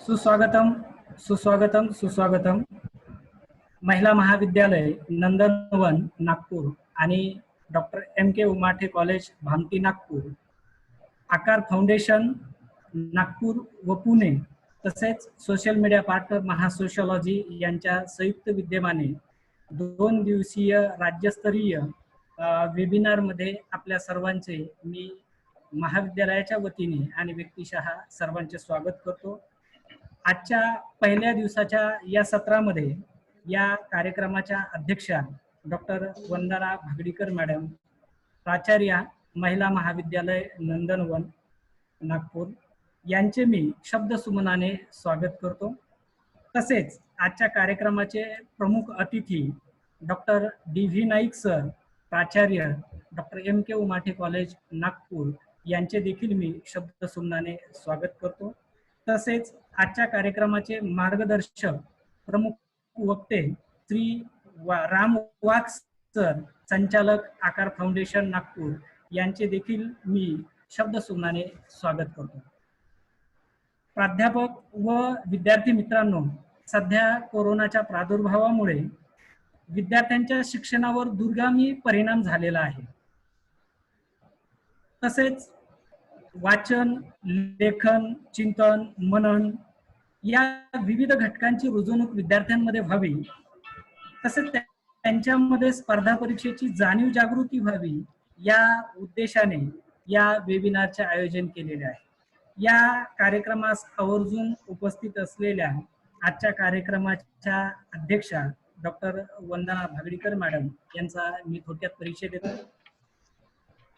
सुस्वागतम सुस्वागतम सुस्वागतम. महिला महाविद्यालय नंदनवन नागपूर आणि doctor M.K. Umate college Bhamati Nagpur, आकार फाउंडेशन नागपूर व पुणे तसेच सोशल मीडिया पार्टनर महासोशलॉजी यांच्या संयुक्त विद्यमाने 2 दिवसीय राज्यस्तरीय वेबिनार मध्ये आपल्या सर्वांचे मी महाविद्यालयाच्या वतीने आणि व्यक्तिशः सर्वांचे स्वागत करतो. आजच्या पहिल्या दिवसाच्या या सत्रामध्ये या कार्यक्रमाच्या अध्यक्षा डॉक्टर वंदना भागडीकर मॅडम, प्राचार्या महिला महाविद्यालय नंदनवन नागपूर यांचे मी शब्दसुमनाने स्वागत करतो. तसेच आजच्या कार्यक्रमाचे प्रमुख अतिथी डॉक्टर D.V. नाईक सर, प्राचार्य doctor M.K. Umate college Nagpur यांचे देखील मी शब्दसुमनाने स्वागत करतो. तसेच आजच्या कार्यक्रमाचे मार्गदर्शक प्रमुख वक्ते श्री राम वाघ सर, संचालक आकार फाउंडेशन नागपूर यांचे देखील मी शब्दसुमनाने स्वागत करतो. प्राध्यापक व विद्यार्थी मित्रांनो, सध्या कोरोनाच्या प्रादुर्भावामुळे विद्यार्थ्यांच्या शिक्षणावर दूरगामी परिणाम झालेला आहे. तसेच वाचन, लेखन, चिंतन, मनन या विविध घटकांची रुजवणूक विद्यार्थ्यांमध्ये व्हावी, तसेच त्यांच्यामध्ये स्पर्धा परीक्षेची जाणीव जागृती व्हावी या उद्देशाने या वेबिनारचे आयोजन केलेले आहे. या कार्यक्रमास आवर्जून उपस्थित असलेल्या आजच्या कार्यक्रमाच्या अध्यक्षा डॉक्टर वंदना भागडीकर मॅडम यांचा मी थोडक्यात परिचय देतो.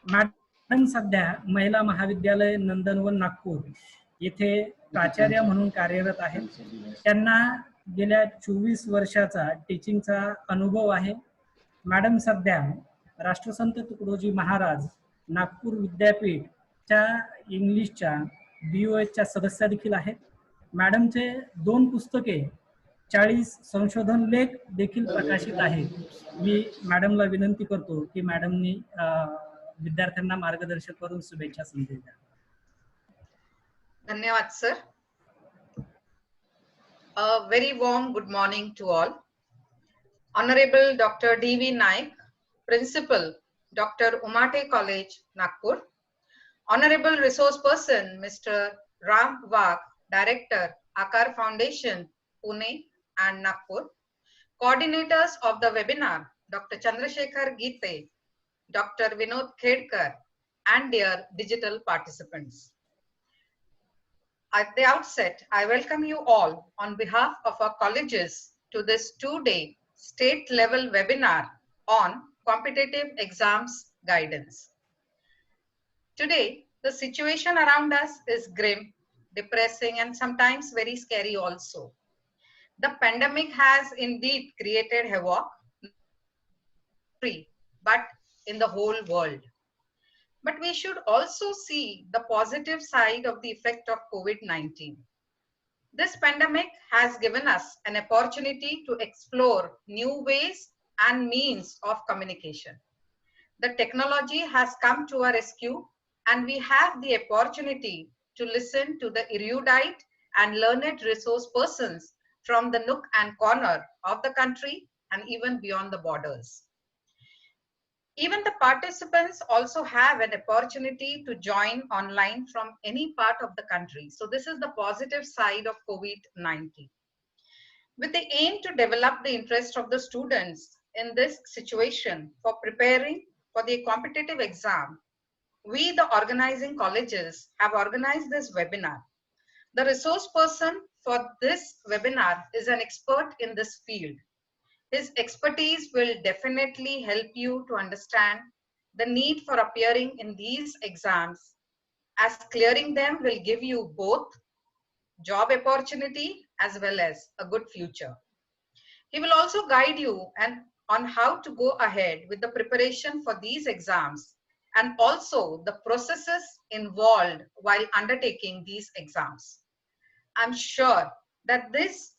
मॅडम सध्या महिला महाविद्यालय नंदनवन नागपूर येथे प्राचार्य म्हणून कार्यरत आहेत. त्यांना गेल्या 24 वर्षाचा टीचिंगचा अनुभव आहे. मॅडम सध्या राष्ट्रसंत तुकडोजी महाराज नागपूर विद्यापीठच्या इंग्लिशच्या BOHच्या सदस्य देखील आहेत. मॅडमचे 2 पुस्तके, 40 संशोधन लेख देखील प्रकाशित आहेत. मी मॅडमला विनंती करतो की मॅडमनी विद्यार्थ्यांना मार्गदर्शन करून शुभेच्छा संदेश द्या. धन्यवाद sir. A very warm good morning to all. Honorable Dr. D.V. Naik, Principal, Dr. Umate College, Nagpur. Honorable Resource Person, Mr. Ram Wagh, Director, Akar Foundation, Pune and Nagpur. Coordinators of the webinar, Dr. Chandrasekhar Geete, Dr. Vinod Khedkar, and dear digital participants. At the outset, I welcome you all on behalf of our colleges to this 2-day state-level webinar on competitive exams guidance. Today, the situation around us is grim, depressing, and sometimes very scary also. The pandemic has indeed created havoc, but in the whole world. But we should also see the positive side of the effect of COVID-19. This pandemic has given us an opportunity to explore new ways and means of communication. The technology has come to our rescue, and we have the opportunity to listen to the erudite and learned resource persons from the nook and corner of the country and even beyond the borders. Even the participants also have an opportunity to join online from any part of the country. So this is the positive side of COVID-19. With the aim to develop the interest of the students in this situation for preparing for the competitive exam, we, the organizing colleges, have organized this webinar. The resource person for this webinar is an expert in this field. His expertise will definitely help you to understand the need for appearing in these exams, as clearing them will give you both job opportunity as well as a good future. He will also guide you on how to go ahead with the preparation for these exams and also the processes involved while undertaking these exams. I'm sure that this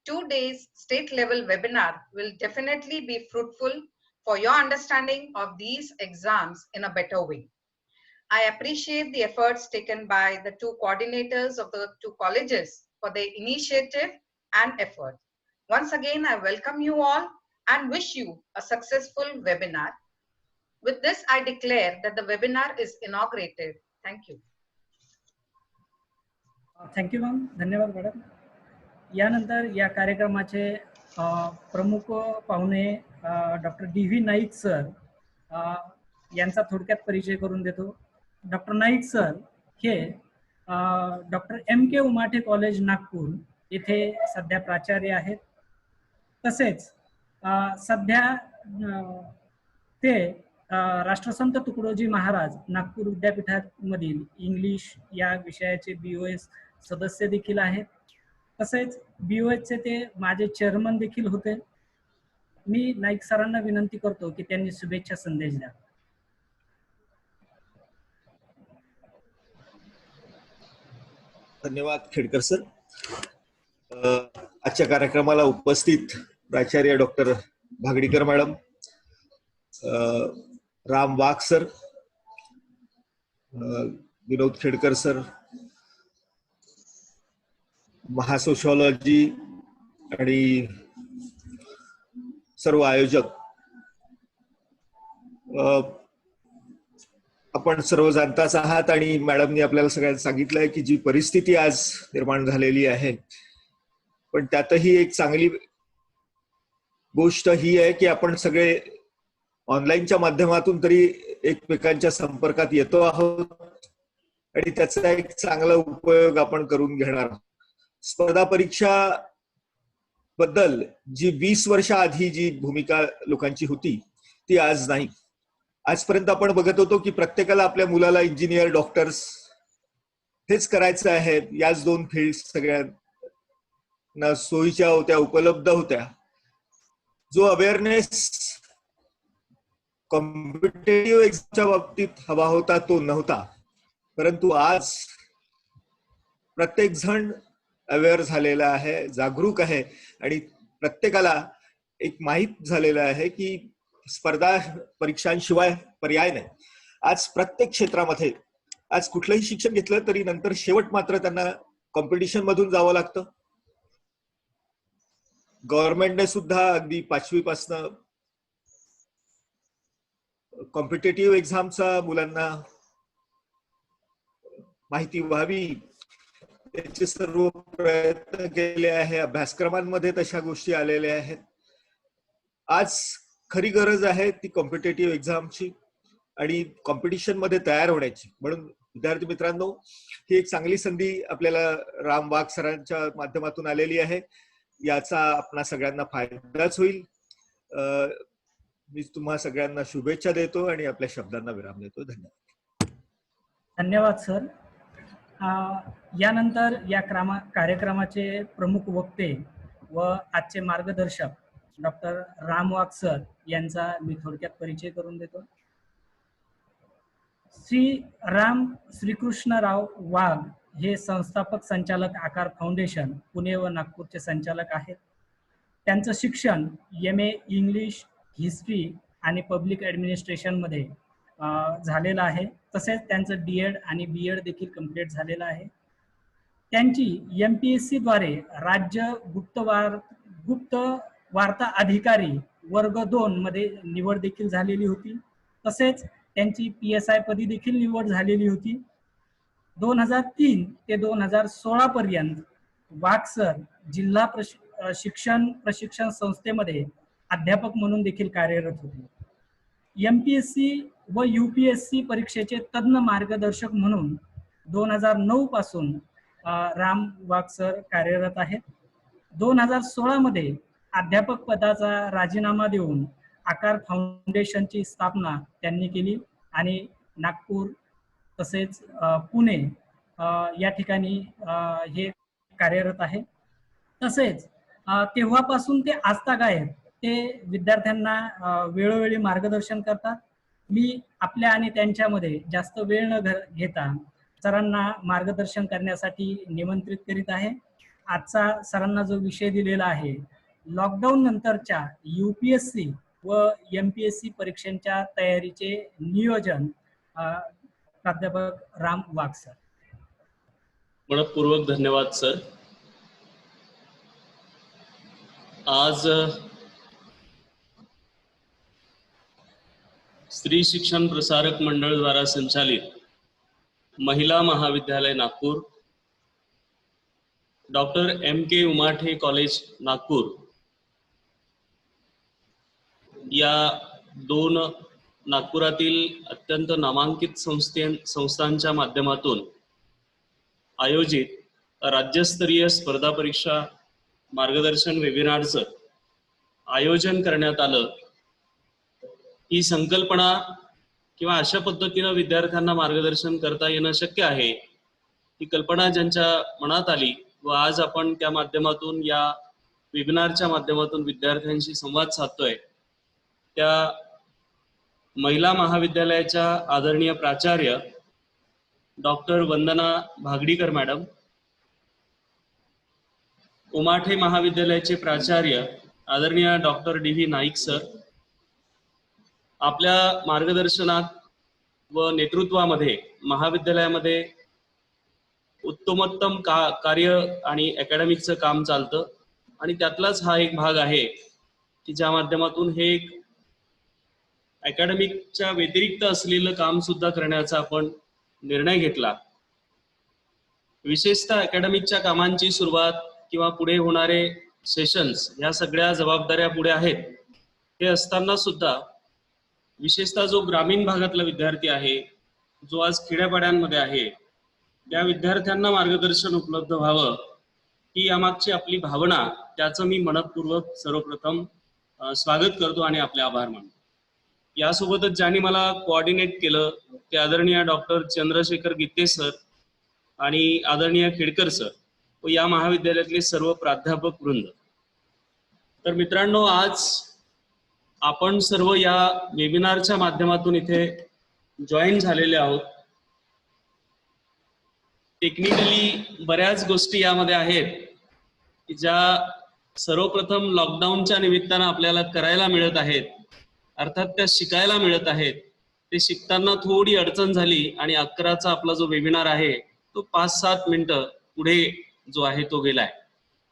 2 days state level webinar will definitely be fruitful for your understanding of these exams in a better way. I appreciate the efforts taken by the 2 coordinators of the 2 colleges for their initiative and effort. Once again, I welcome you all and wish you a successful webinar. With this, I declare that the webinar is inaugurated. Thank you. Thank you ma'am, धन्यवाद madam. यानंतर या कार्यक्रमाचे प्रमुख पाहुणे doctor DV Naik sir यांचा थोडक्यात परिचय करून देतो. डॉक्टर नाईक सर हे doctor MK Umate college Nagpur येथे सध्या प्राचार्य आहेत. तसेच सध्या ते राष्ट्रसंत तुकडोजी महाराज नागपूर विद्यापीठामधील इंग्लिश या विषयाचे BOS सदस्य देखील आहेत. तसेच BOSचे ते माझे चेअरमन देखील होते. मी नाईक सरांना विनंती करतो की त्यांनी शुभेच्छा संदेश द्या. धन्यवाद खेडकर सर. आजच्या कार्यक्रमाला उपस्थित प्राचार्य डॉक्टर भागडीकर मॅडम, राम वाघ सर, विनोद खेडकर सर, महासोशिओलॉजी आणि सर्व आयोजक, आपण सर्व जाणताच आहात आणि मॅडमनी आपल्याला सगळ्यांना सांगितलंय की जी परिस्थिती आज निर्माण झालेली आहे, पण त्यातही एक चांगली गोष्ट ही आहे की आपण सगळे ऑनलाईनच्या माध्यमातून तरी एकमेकांच्या संपर्कात येतो आहोत आणि त्याचा एक चांगला उपयोग आपण करून घेणार. स्पर्धा परीक्षा बद्दल जी 20 वर्षाआधी जी भूमिका लोकांची होती ती आज नाही. आजपर्यंत आपण बघत होतो की प्रत्येकाला आपल्या मुलाला इंजिनियर, डॉक्टर्स हेच करायचं आहे. याच दोन फील्ड सगळ्यांना सोयीच्या होत्या, उपलब्ध होत्या. जो अवेअरनेस कॉम्पिटेटिव्ह एक्झामच्या बाबतीत हवा होता तो नव्हता, परंतु आज प्रत्येक जण अवेअर झालेला आहे, जागरूक आहे आणि प्रत्येकाला एक माहित झालेलं आहे की स्पर्धा परीक्षांशिवाय पर्याय नाही. आज प्रत्येक क्षेत्रामध्ये आज कुठलंही शिक्षण घेतलं तरी नंतर शेवट मात्र त्यांना कॉम्पिटिशन मधून जावं लागतं. गव्हर्नमेंटने सुद्धा अगदी 5वी पासून कॉम्पिटेटिव्ह एक्झामचा मुलांना माहिती व्हावी त्याचे सर्व प्रयत्न केले आहे. अभ्यासक्रमांमध्ये तशा गोष्टी आलेल्या आहेत. आज खरी गरज आहे ती कॉम्पिटेटिव्ह एक्झामची आणि कॉम्पिटिशन मध्ये तयार होण्याची. म्हणून विद्यार्थी मित्रांनो, ही एक चांगली संधी आपल्याला राम वाघ सरांच्या माध्यमातून आलेली आहे. याचा आपणा सगळ्यांना फायदाच होईल. मी तुम्हा सगळ्यांना शुभेच्छा देतो आणि आपल्या शब्दांना विराम देतो. धन्यवाद. धन्यवाद सर. यानंतर या कार्यक्रमाचे प्रमुख वक्ते व आजचे मार्गदर्शक डॉक्टर राम वाघ सर यांचा मी थोडक्यात परिचय करून देतो. श्री राम श्रीकृष्णराव वाघ हे संस्थापक संचालक आकार फाउंडेशन पुणे व नागपूरचे संचालक आहेत. त्यांचं शिक्षण MA इंग्लिश, हिस्ट्री आणि पब्लिक ॲडमिनिस्ट्रेशन मध्ये झालेलं आहे. तसेच त्यांचं D.Ed आणि B.Ed देखील कंप्लीट झालेलं आहे. त्यांची MPSC द्वारे राज्य गुप्त वार्ता अधिकारी वर्ग 2 मध्ये निवड देखील झालेली होती. तसेच त्यांची PSI पदी देखील निवड झालेली होती. 2003 ते 2016 पर्यंत वाघ सर जिल्हा शिक्षण प्रशिक्षण संस्थेमध्ये अध्यापक म्हणून देखील कार्यरत होते. MPSC व UPSC परीक्षेचे तज्ञ मार्गदर्शक म्हणून 2009 पासून राम वाघ सर कार्यरत आहेत. 2016 मध्ये अध्यापक पदाचा राजीनामा देऊन आकार फाउंडेशनची स्थापना त्यांनी केली आणि नागपूर तसेच पुणे या ठिकाणी हे कार्यरत आहे. तसेच तेव्हापासून ते आजतागायत ते विद्यार्थ्यांना वेळोवेळी मार्गदर्शन करतात. मी आपल्या आणि त्यांच्यामध्ये जास्त वेळ न घेता सरांना मार्गदर्शन करण्यासाठी निमंत्रित करीत आहे. आजचा सरांना जो विषय दिलेला आहे, लॉकडाऊन नंतरच्या UPSC व MPSC परीक्षांच्या तयारीचे नियोजन, प्राध्यापक राम वाघ सर. मनपूर्वक धन्यवाद सर. आज स्त्री शिक्षण प्रसारक मंडळ द्वारा संचालित महिला महाविद्यालय Nagpur, doctor M.K. Umathe college Nagpur या दोन नागपुरातील अत्यंत नामांकित संस्थांच्या माध्यमातून आयोजित राज्यस्तरीय स्पर्धा परीक्षा मार्गदर्शन वेबिनारचं आयोजन करण्यात आलं। ही संकल्पना किंवा अशा पद्धतीने विद्यार्थ्यांना मार्गदर्शन करता येणं शक्य आहे, ही कल्पना ज्यांच्या मनात आली व आज आपण त्या माध्यमातून या वेबिनारच्या माध्यमातून विद्यार्थ्यांशी संवाद साधतोय, त्या महिला महाविद्यालयाच्या आदरणीय प्राचार्य डॉक्टर वंदना भागडीकर मॅडम, उमाठे महाविद्यालयाचे प्राचार्य आदरणीय डॉक्टर D.V. नाईक सर, आपल्या मार्गदर्शनात व नेतृत्वामध्ये महाविद्यालयामध्ये उत्तमोत्तम कार्य आणि अकॅडमिकचं काम चालतं आणि त्यातलाच हा एक भाग आहे की ज्या माध्यमातून हे एक अकॅडमिकच्या व्यतिरिक्त असलेलं काम सुद्धा करण्याचा आपण निर्णय घेतला। विशेषतः अकॅडमिकच्या कामांची सुरुवात किंवा पुढे होणारे सेशन्स ह्या सगळ्या जबाबदाऱ्या पुढे आहेत। हे असताना सुद्धा विशेषतः जो ग्रामीण भागातला विद्यार्थी आहे, जो आज खेड्यापाड्यांमध्ये आहे, त्या विद्यार्थ्यांना मार्गदर्शन उपलब्ध व्हावं ही यामागची आपली भावना, त्याचं मी मनपूर्वक सर्वप्रथम स्वागत करतो आणि आपले आभार मानतो। यासोबतच ज्यांनी मला कोऑर्डिनेट केलं ते आदरणीय डॉक्टर चंद्रशेखर गित्ते सर आणि आदरणीय खेडकर सर व या महाविद्यालयातले सर्व प्राध्यापक वृंद। तर मित्रांनो, आज आपण सर्व या वेबिनारच्या माध्यमातून इथे जॉईन झालेले आहोत। टेक्निकली बऱ्याच गोष्टी यामध्ये आहेत की ज्या सर्वप्रथम लॉकडाऊनच्या निमित्तानं आपल्याला करायला मिळत आहेत, अर्थात त्या शिकायला मिळत आहेत। ते शिकताना थोडी अडचण झाली आणि 11चा आपला जो वेबिनार आहे तो 5-7 मिनिटं पुढे जो आहे तो गेलाय।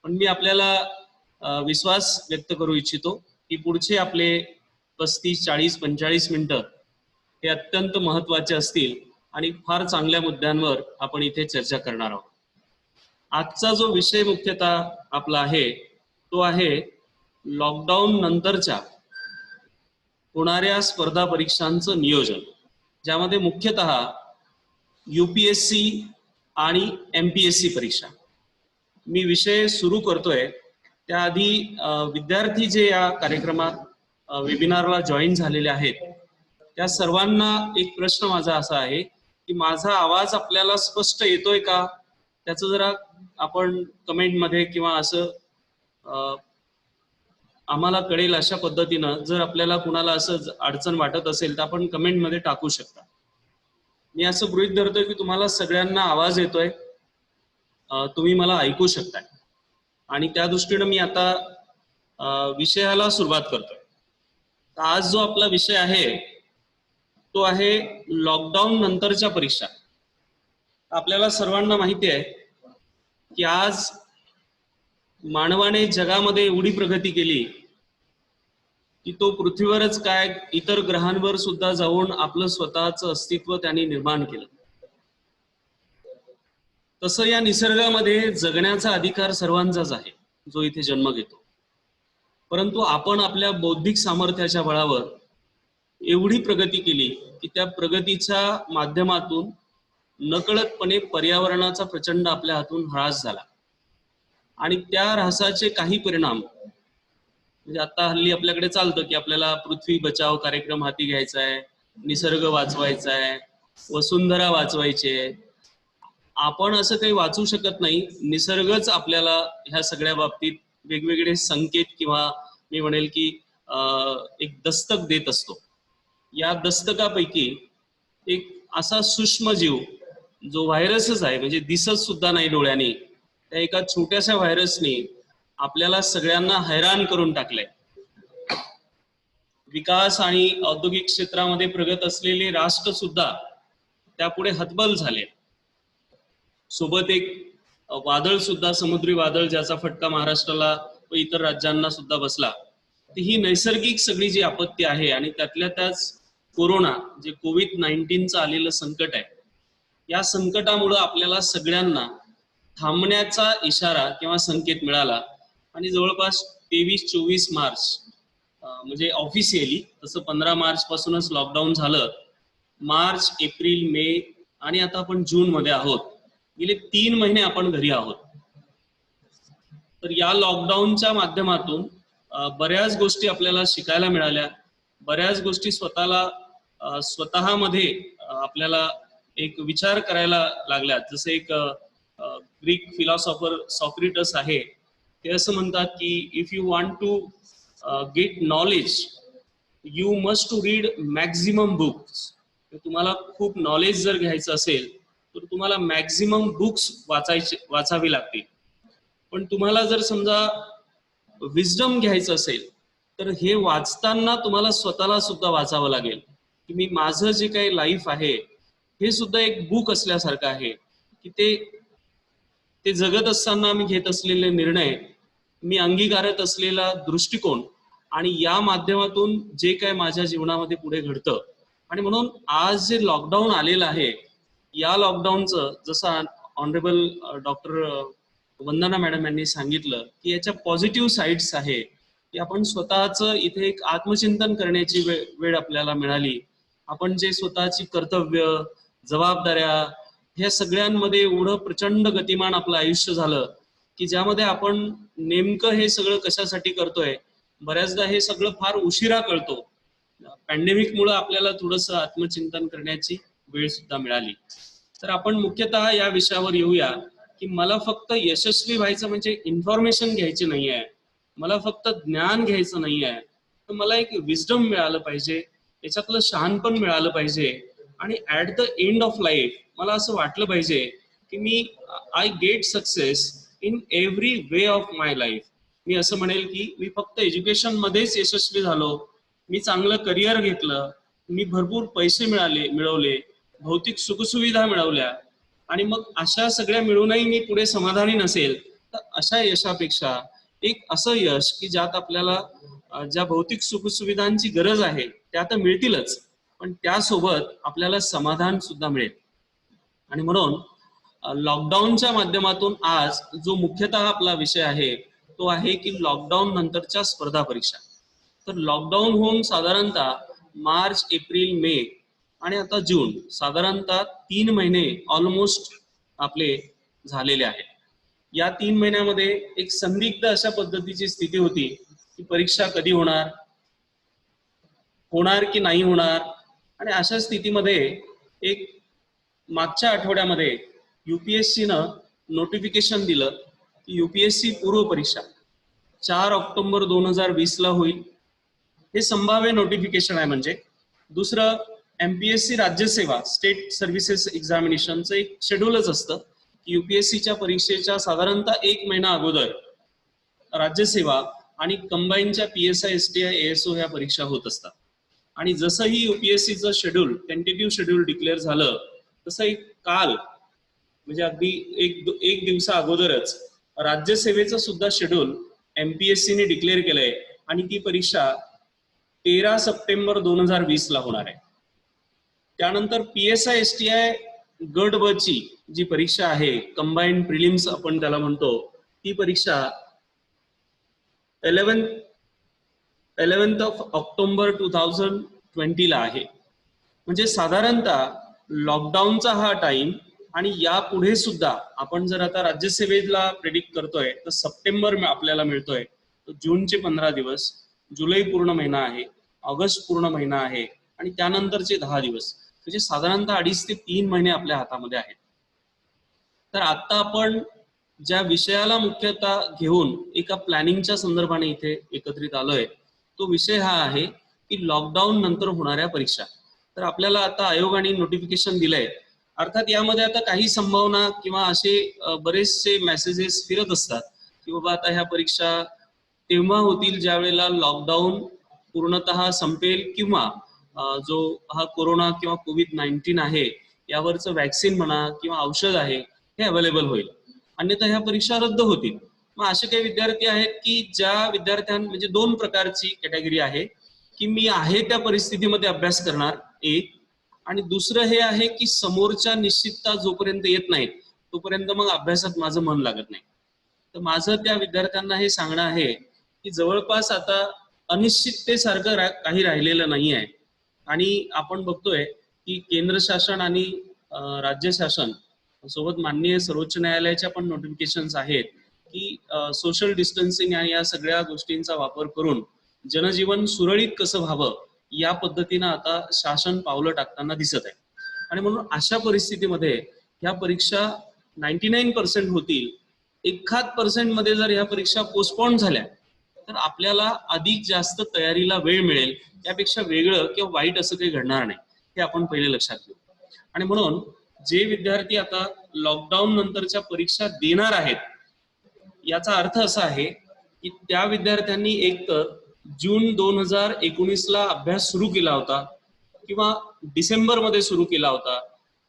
पण मी आपल्याला विश्वास व्यक्त करू इच्छितो की पुढचे आपले 35, 40, 45 मिनिटं हे अत्यंत महत्त्वाचे असतील आणि फार चांगल्या मुद्द्यांवर आपण इथे चर्चा करणार आहोत। आजचा जो विषय मुख्यतः आपला आहे तो आहे लॉकडाऊन नंतरच्या होणाऱ्या स्पर्धा परीक्षांचं नियोजन, ज्यामध्ये मुख्यतः UPSC आणि MPSC परीक्षा। मी विषय सुरू करतोय त्याआधी विद्यार्थी जे या कार्यक्रमात वेबिनारला जॉईन झालेले आहेत त्या सर्वांना एक प्रश्न माझा असा आहे की माझा आवाज आपल्याला स्पष्ट येतोय का, त्याचं जरा आपण कमेंटमध्ये किंवा असं आम्हाला कळेल अशा पद्धतीनं जर आपल्याला कुणाला असं अडचण वाटत असेल तर आपण कमेंटमध्ये टाकू शकता। मी असं गृहीत धरतोय की तुम्हाला सगळ्यांना आवाज येतोय, तुम्ही मला ऐकू शकताय आणि त्या दृष्टीनं मी आता विषयाला सुरुवात करतोय। आज जो आपला विषय आहे तो आहे लॉकडाऊन नंतरच्या परीक्षा। आपल्याला सर्वांना माहिती आहे की आज मानवाने जगामध्ये एवढी प्रगती केली की तो पृथ्वीवरच काय इतर ग्रहांवर सुद्धा जाऊन आपलं स्वतःचं अस्तित्व त्यांनी निर्माण केलं। तसं या निसर्गामध्ये जगण्याचा अधिकार सर्वांचाच आहे जो इथे जन्म घेतो, परंतु आपण आपल्या बौद्धिक सामर्थ्याच्या बळावर एवढी प्रगती केली की त्या प्रगतीच्या माध्यमातून नकळतपणे पर्यावरणाचा प्रचंड आपल्या हातून ह्रास झाला आणि त्या ह्रासाचे काही परिणाम म्हणजे आता हल्ली आपल्याकडे चालतं की आपल्याला पृथ्वी बचाव कार्यक्रम हाती घ्यायचा आहे, निसर्ग वाचवायचा आहे, वसुंधरा वाचवायची आहे। आपण असं काही वाचू शकत नाही, निसर्गच आपल्याला ह्या सगळ्या बाबतीत वेगवेगळे संकेत किंवा मी म्हणेल की एक दस्तक देत असतो। या दस्तकापैकी एक असा सूक्ष्म जीव जो व्हायरसच आहे, म्हणजे दिसत सुद्धा नाही डोळ्यांनी, त्या एका छोट्याशा व्हायरसने आपल्याला सगळ्यांना हैराण करून टाकलंय। विकास आणि औद्योगिक क्षेत्रामध्ये प्रगत असलेले राष्ट्र सुद्धा त्यापुढे हतबल झाले। सोबत एक वादळ सुद्धा, समुद्री वादळ ज्याचा फटका महाराष्ट्राला व इतर राज्यांना सुद्धा बसला. तर ही नैसर्गिक सगळी जी आपत्ती आहे आणि त्यातल्या त्याच कोरोना जे कोविड-19चं आलेलं संकट आहे, या संकटामुळे आपल्याला सगळ्यांना थांबण्याचा इशारा किंवा संकेत मिळाला आणि जवळपास 23-24 मार्च म्हणजे ऑफिशियली तसं 15 मार्च पासूनच लॉकडाऊन झालं. मार्च, एप्रिल, मे आणि आता आपण जून मध्ये आहोत. गेले 3 महिने आपण घरी आहोत. तर या लॉकडाऊनच्या माध्यमातून बऱ्याच गोष्टी आपल्याला शिकायला मिळाल्या, बऱ्याच गोष्टी स्वतःमध्ये आपल्याला एक विचार करायला लागल्यात. जसं एक ग्रीक फिलॉसॉफर सॉक्रेटस आहे, ते असं म्हणतात की if you want to get knowledge you must to read maximum books. तुम्हाला खूप नॉलेज जर घ्यायचं असेल तर तुम्हाला मॅक्झिमम बुक्स वाचावी लागतील. पण तुम्हाला जर समजा विजडम घ्यायचं असेल तर हे वाचताना तुम्हाला स्वतःला सुद्धा वाचावं लागेल की मी माझं जे काही लाईफ आहे हे सुद्धा एक बुक असल्यासारखं आहे की ते जगत असताना मी घेत असलेले निर्णय, मी अंगीकारत असलेला दृष्टिकोन आणि या माध्यमातून जे काय माझ्या जीवनामध्ये पुढे घडतं. आणि म्हणून आज जे लॉकडाऊन आलेलं आहे, या लॉकडाऊनचं जसं ऑनरेबल डॉक्टर वंदना मॅडम यांनी सांगितलं की याच्या पॉझिटिव्ह साईड्स आहे की आपण स्वतःचं इथे एक आत्मचिंतन करण्याची वेळ आपल्याला मिळाली. आपण जे स्वतःची कर्तव्य, जबाबदाऱ्या ह्या सगळ्यांमध्ये एवढं प्रचंड गतिमान आपलं आयुष्य झालं की ज्यामध्ये आपण नेमकं हे सगळं कशासाठी करतोय बऱ्याचदा हे सगळं फार उशिरा कळतो. पॅन्डेमिकमुळे आपल्याला थोडंसं आत्मचिंतन करण्याची वेळ सुद्धा मिळाली. तर आपण मुख्यतः या विषयावर येऊया की मला फक्त यशस्वी व्हायचं म्हणजे इन्फॉर्मेशन घ्यायची नाही आहे, मला फक्त ज्ञान घ्यायचं नाही आहे, तर मला एक विजडम मिळालं पाहिजे, त्याच्यातलं शहाणपण मिळालं पाहिजे. आणि at the end of life मला असं वाटलं पाहिजे की मी I get success in every way of my life. मी असं म्हणेल की मी फक्त एज्युकेशन मध्येच यशस्वी झालो, मी चांगलं करिअर घेतलं, मी भरपूर पैसे मिळवले, भौतिक सुखसुविधा मिळवल्या आणि मग अशा सगळ्या मिळूनही मी पुढे समाधानी नसेल, तर अशा यशापेक्षा एक असं यश की ज्यात आपल्याला ज्या भौतिक सुखसुविधांची गरज आहे त्या तर मिळतीलच, पण त्यासोबत आपल्याला समाधान सुद्धा मिळेल. आणि म्हणून लॉकडाऊनच्या माध्यमातून आज जो मुख्यतः आपला विषय आहे तो आहे की लॉकडाऊन नंतरच्या स्पर्धा परीक्षा. तर लॉकडाऊन होऊन साधारणतः मार्च, एप्रिल, मे आणि आता जून, साधारणतः 3 महिने ऑलमोस्ट आपले झालेले आहेत. या 3 महिन्यामध्ये एक संदिग्ध अशा पद्धतीची स्थिती होती की परीक्षा कधी होणार की नाही होणार. आणि अशा स्थितीमध्ये एक मागच्या आठवड्यामध्ये युपीएससीनं नोटिफिकेशन दिलं की युपीएससी पूर्व परीक्षा 4 ऑक्टोबर 2020 ला होईल. हे संभाव्य नोटिफिकेशन आहे. म्हणजे दुसरं, एमपीएससी राज्यसेवा स्टेट सर्व्हिसेस एक्झामिनेशनचं एक शेड्यूलच असतं की युपीएससीच्या परीक्षेच्या साधारणतः 1 महिना अगोदर राज्यसेवा आणि कंबाईनच्या PSI, STI, ASO ह्या परीक्षा होत असतात. आणि जसंही युपीएससीचं शेड्यूल, टेंटेटिव्ह शेड्यूल डिक्लेअर झालं तसं एक काल म्हणजे अगदी एक दिवसा अगोदरच राज्यसेवेचं सुद्धा शेड्यूल एमपीएससीने डिक्लेअर केलंय आणि ती परीक्षा 13 सप्टेंबर 2020 ला होणार आहे. त्यानंतर PSI, STI गट ब ची जी परीक्षा आहे, कंबाईंड प्रिलिम्स आपण त्याला म्हणतो, ती परीक्षा 11 ऑक्टोबर 2020 ला आहे. म्हणजे साधारणतः लॉकडाऊनचा हा टाइम आणि यापुढे सुद्धा आपण जर आता राज्यसेवेला प्रेडिक्ट करतोय तर सप्टेंबर आपल्याला मिळतोय, तर जूनचे 15 दिवस, जुलै पूर्ण महिना आहे, ऑगस्ट पूर्ण महिना आहे आणि त्यानंतरचे 10 दिवस, म्हणजे साधारणतः 2.5 ते 3 महिने आपल्या हातामध्ये आहेत. तर आता आपण ज्या विषयाला मुख्यतः घेऊन एका प्लॅनिंगच्या संदर्भाने इथे एकत्रित आलोय तो विषय हा आहे की लॉकडाऊन नंतर होणाऱ्या परीक्षा. तर आपल्याला आता आयोगाने नोटिफिकेशन दिलंय. अर्थात यामध्ये आता काही संभावना किंवा असे बरेचसे मेसेजेस फिरत असतात की बाबा आता ह्या परीक्षा तेव्हा होतील ज्या वेळेला लॉकडाऊन पूर्णतः संपेल किंवा जो हा कोरोना किंवा कोविड-19 आहे यावरचं वॅक्सिन म्हणा किंवा औषध आहे हे अवेलेबल होईल, अन्यथा ह्या परीक्षा रद्द होतील. मग असे काही विद्यार्थी आहेत की ज्या विद्यार्थ्यांना म्हणजे दोन प्रकारची कॅटेगरी आहे की मी आहे त्या परिस्थितीमध्ये अभ्यास करणार एक, आणि दुसरं हे आहे की समोरच्या निश्चितता जोपर्यंत येत नाहीत तोपर्यंत मग अभ्यासात माझं मन लागत नाही. तर माझं त्या विद्यार्थ्यांना हे सांगणं आहे की जवळपास आता अनिश्चिततेसारखं काही राहिलेलं नाही आहे. आणि आपण बघतोय की केंद्र शासन आणि राज्य शासन सोबत माननीय सर्वोच्च न्यायालयाच्या पण नोटिफिकेशन्स आहेत की सोशल डिस्टन्सिंग आणि या सगळ्या गोष्टींचा वापर करून जनजीवन सुरळीत कसं व्हावं या पद्धतीनं आता शासन पावलं टाकताना दिसत आहे. आणि म्हणून अशा परिस्थितीमध्ये ह्या परीक्षा 99% होतील, 1% मध्ये जर ह्या परीक्षा पोस्टपोन झाल्या तर आपल्याला अधिक जास्त तयारीला वेळ मिळेल. त्यापेक्षा वेगळं किंवा वाईट असं काही घडणार नाही, हे आपण पहिले लक्षात घेऊ. आणि म्हणून जे विद्यार्थी आता लॉकडाऊन नंतरच्या परीक्षा देणार आहेत याचा अर्थ असा आहे की त्या विद्यार्थ्यांनी एकतर जून 2019ला अभ्यास सुरू केला होता किंवा डिसेंबरमध्ये सुरू केला होता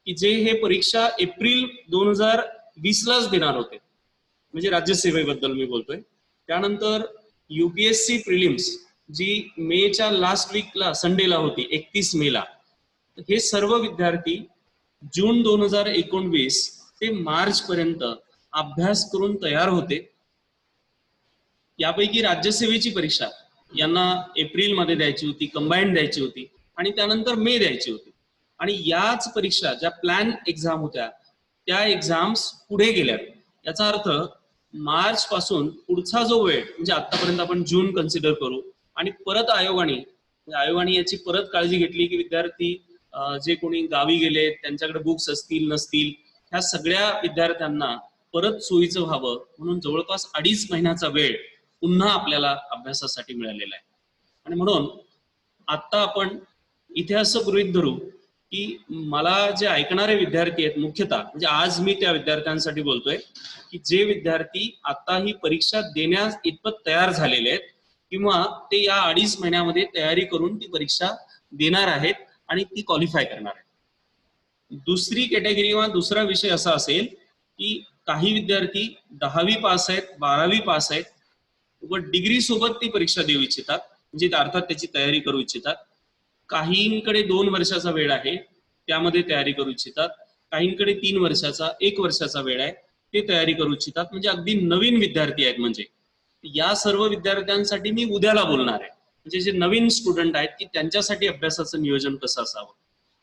की जे हे परीक्षा एप्रिल 2020लाच देणार होते, म्हणजे राज्यसेवेबद्दल मी बोलतोय. त्यानंतर UPSC प्रिलिम्स जी मेच्या लास्ट वीकला संडेला होती 31 मेला, हे सर्व विद्यार्थी जून 2019 ते मार्च पर्यंत अभ्यास करून तयार होते. यापैकी राज्यसेवेची परीक्षा यांना एप्रिलमध्ये द्यायची होती, कंबाईंड द्यायची होती, आणि त्यानंतर मे द्यायची होती. आणि याच परीक्षा ज्या प्लॅन एक्झाम होत्या त्या एक्झाम्स पुढे गेल्या. याचा अर्थ मार्च पासून पुढचा जो वेळ म्हणजे आतापर्यंत आपण जून कन्सिडर करू, आणि परत आयोगाने याची परत काळजी घेतली की विद्यार्थी जे कोणी गावी गेले त्यांच्याकडे बुक्स असतील नसतील ह्या सगळ्या विद्यार्थ्यांना परत सोयीचं व्हावं म्हणून जवळपास 2.5 महिन्याचा वेळ पुन्हा आपल्याला अभ्यासासाठी मिळालेला आहे. आणि म्हणून आता आपण इथे असं गृहीत धरू की मला जे ऐकणारे विद्यार्थी आहेत मुख्यतः, म्हणजे आज मी त्या विद्यार्थ्यांसाठी बोलतोय की जे विद्यार्थी आता ही परीक्षा देण्यास इतपत तयार झालेले आहेत किंवा ते या 2.5 महिन्यामध्ये तयारी करून ती परीक्षा देणार आहेत आणि ती क्वालिफाय करणार आहेत. दुसरी कॅटेगरी किंवा दुसरा विषय असा असेल की काही विद्यार्थी 10वी पास आहेत, 12वी पास आहेत व डिग्री सोबत ती परीक्षा देऊ इच्छितात, म्हणजे अर्थात त्याची तयारी करू इच्छितात. काहींकडे 2 वर्षाचा वेळ आहे त्यामध्ये तयारी करू इच्छितात, काहींकडे 3 वर्षाचा 1 वर्षाचा वेळ आहे ते तयारी करू इच्छितात, म्हणजे अगदी नवीन विद्यार्थी आहेत. म्हणजे या सर्व विद्यार्थ्यांसाठी मी उद्याला बोलणार आहे, म्हणजे जे नवीन स्टुडंट आहेत की त्यांच्यासाठी अभ्यासाचं नियोजन कसं असावं.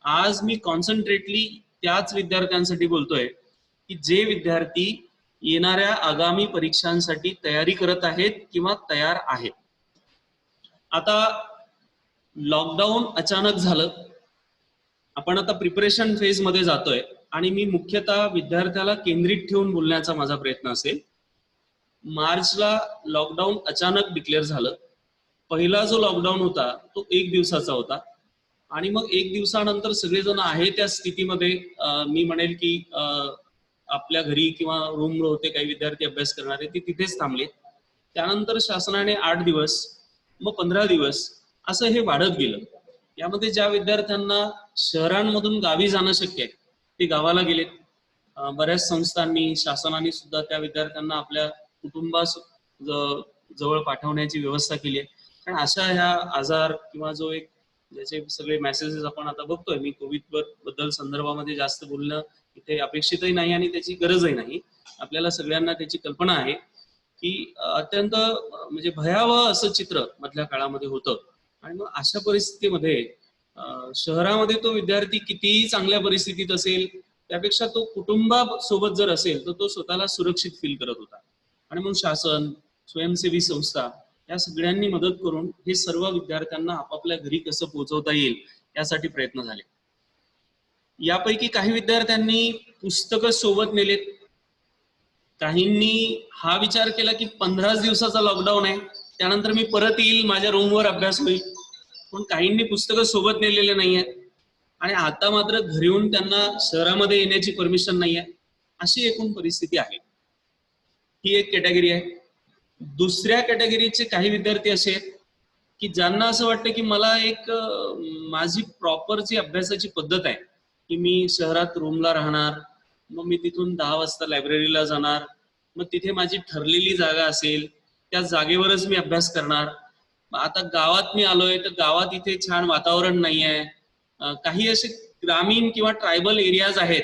आज मी कॉन्सन्ट्रेटली त्याच विद्यार्थ्यांसाठी बोलतोय की जे विद्यार्थी येणाऱ्या आगामी परीक्षांसाठी तयारी करत आहेत किंवा तयार आहेत. आता लॉकडाऊन अचानक झालं, आपण आता प्रिपरेशन फेज मध्ये जातोय आणि मी मुख्यतः विद्यार्थ्याला केंद्रित ठेवून बोलण्याचा माझा प्रयत्न असेल. मार्चला लॉकडाऊन अचानक डिक्लेअर झालं. पहिला जो लॉकडाऊन होता तो 1 दिवसाचा होता आणि मग 1 दिवसानंतर सगळेजण आहे त्या स्थितीमध्ये मी म्हणेल की आपल्या घरी किंवा रूमवर होते, काही विद्यार्थी अभ्यास करणारे ते तिथेच थांबले. त्यानंतर शासनाने 8 दिवस मग 15 दिवस असं हे वाढत गेलं. यामध्ये ज्या विद्यार्थ्यांना शहरांमधून गावी जाणं शक्य आहे ते गावाला गेलेत. बऱ्याच संस्थांनी शासनाने सुद्धा त्या विद्यार्थ्यांना आपल्या कुटुंबास जवळ पाठवण्याची व्यवस्था केली आहे. कारण अशा ह्या आजार किंवा जो एक ज्याचे सगळे मेसेजेस आपण आता बघतोय, मी कोविड बद्दल संदर्भामध्ये जास्त बोलणं इथे अपेक्षितही नाही आणि त्याची गरजही नाही. आपल्याला सगळ्यांना त्याची कल्पना आहे की अत्यंत म्हणजे भयावह असं चित्र मधल्या काळामध्ये होतं. आणि मग अशा परिस्थितीमध्ये शहरामध्ये तो विद्यार्थी कितीही चांगल्या परिस्थितीत असेल त्यापेक्षा तो कुटुंबासोबत जर असेल तर तो स्वतःला सुरक्षित फील करत होता. आणि म्हणून शासन, स्वयंसेवी संस्था या सगळ्यांनी मदत करून हे सर्व विद्यार्थ्यांना आपापल्या घरी कसं पोहोचवता येईल यासाठी प्रयत्न झाले. यापैकी काही विद्यार्थ्यांनी पुस्तकं सोबत नेलेत, काहींनी हा विचार केला की 15 दिवसाचा लॉकडाऊन आहे त्यानंतर मी परत येईल, माझ्या रूमवर अभ्यास होईल. पण काहींनी पुस्तकं सोबत नेलेले नाहीये आणि आता मात्र घरी येऊन त्यांना शहरामध्ये येण्याची परमिशन नाही आहे. अशी एकूण परिस्थिती आहे. ही एक कॅटेगरी आहे. दुसऱ्या कॅटेगरीचे काही विद्यार्थी असे आहेत की ज्यांना असं वाटतं की मला एक माझी प्रॉपरची अभ्यासाची पद्धत आहे की मी शहरात रूमला राहणार, मग मी तिथून 10 वाजता लायब्ररीला जाणार, मग तिथे माझी ठरलेली जागा असेल, त्या जागेवरच मी अभ्यास करणार. आता गावात मी आलोय तर गावात इथे छान वातावरण नाही आहे. काही असे ग्रामीण किंवा ट्रायबल एरियाज आहेत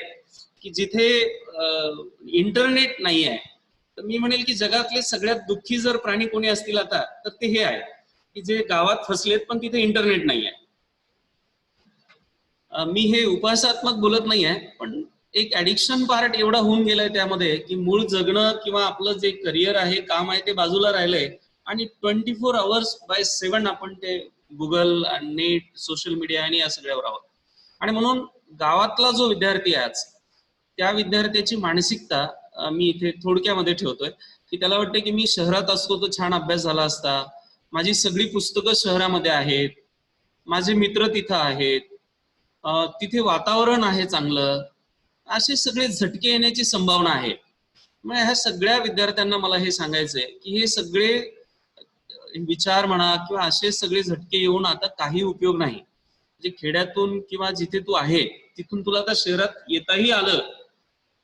की जिथे इंटरनेट नाही आहे. तर मी म्हणेल की जगातले सगळ्यात दुःखी जर प्राणी कोणी असतील आता तर ते हे आहे की जे गावात फसलेत पण तिथे इंटरनेट नाही आहे. मी हे उपहासात्मक बोलत नाही आहे, पण एक ऍडिक्शन पार्ट एवढा होऊन गेलाय त्यामध्ये की मूळ जगणं किंवा आपलं जे करिअर आहे, काम आहे, ते बाजूला राहिलंय आणि 24 hours/7 आपण ते गुगल आणि नेट, सोशल मीडिया आणि या सगळ्यावर आहोत. आणि म्हणून गावातला जो विद्यार्थी आहे आज, त्या विद्यार्थ्याची मानसिकता मी इथे थोडक्यामध्ये ठेवतोय की त्याला वाटतं की मी शहरात असतो तर छान अभ्यास झाला असता, माझी सगळी पुस्तकं शहरामध्ये आहेत, माझे मित्र तिथं आहेत, तिथे वातावरण आहे चांगलं, असे सगळे झटके येण्याची संभावना आहे. मग ह्या सगळ्या विद्यार्थ्यांना मला हे सांगायचंय की हे सगळे विचार म्हणा किंवा असे सगळे झटके येऊन आता काही उपयोग नाही. जे खेड्यातून किंवा जिथे तू आहे तिथून तुला आता शहरात येताही आलं,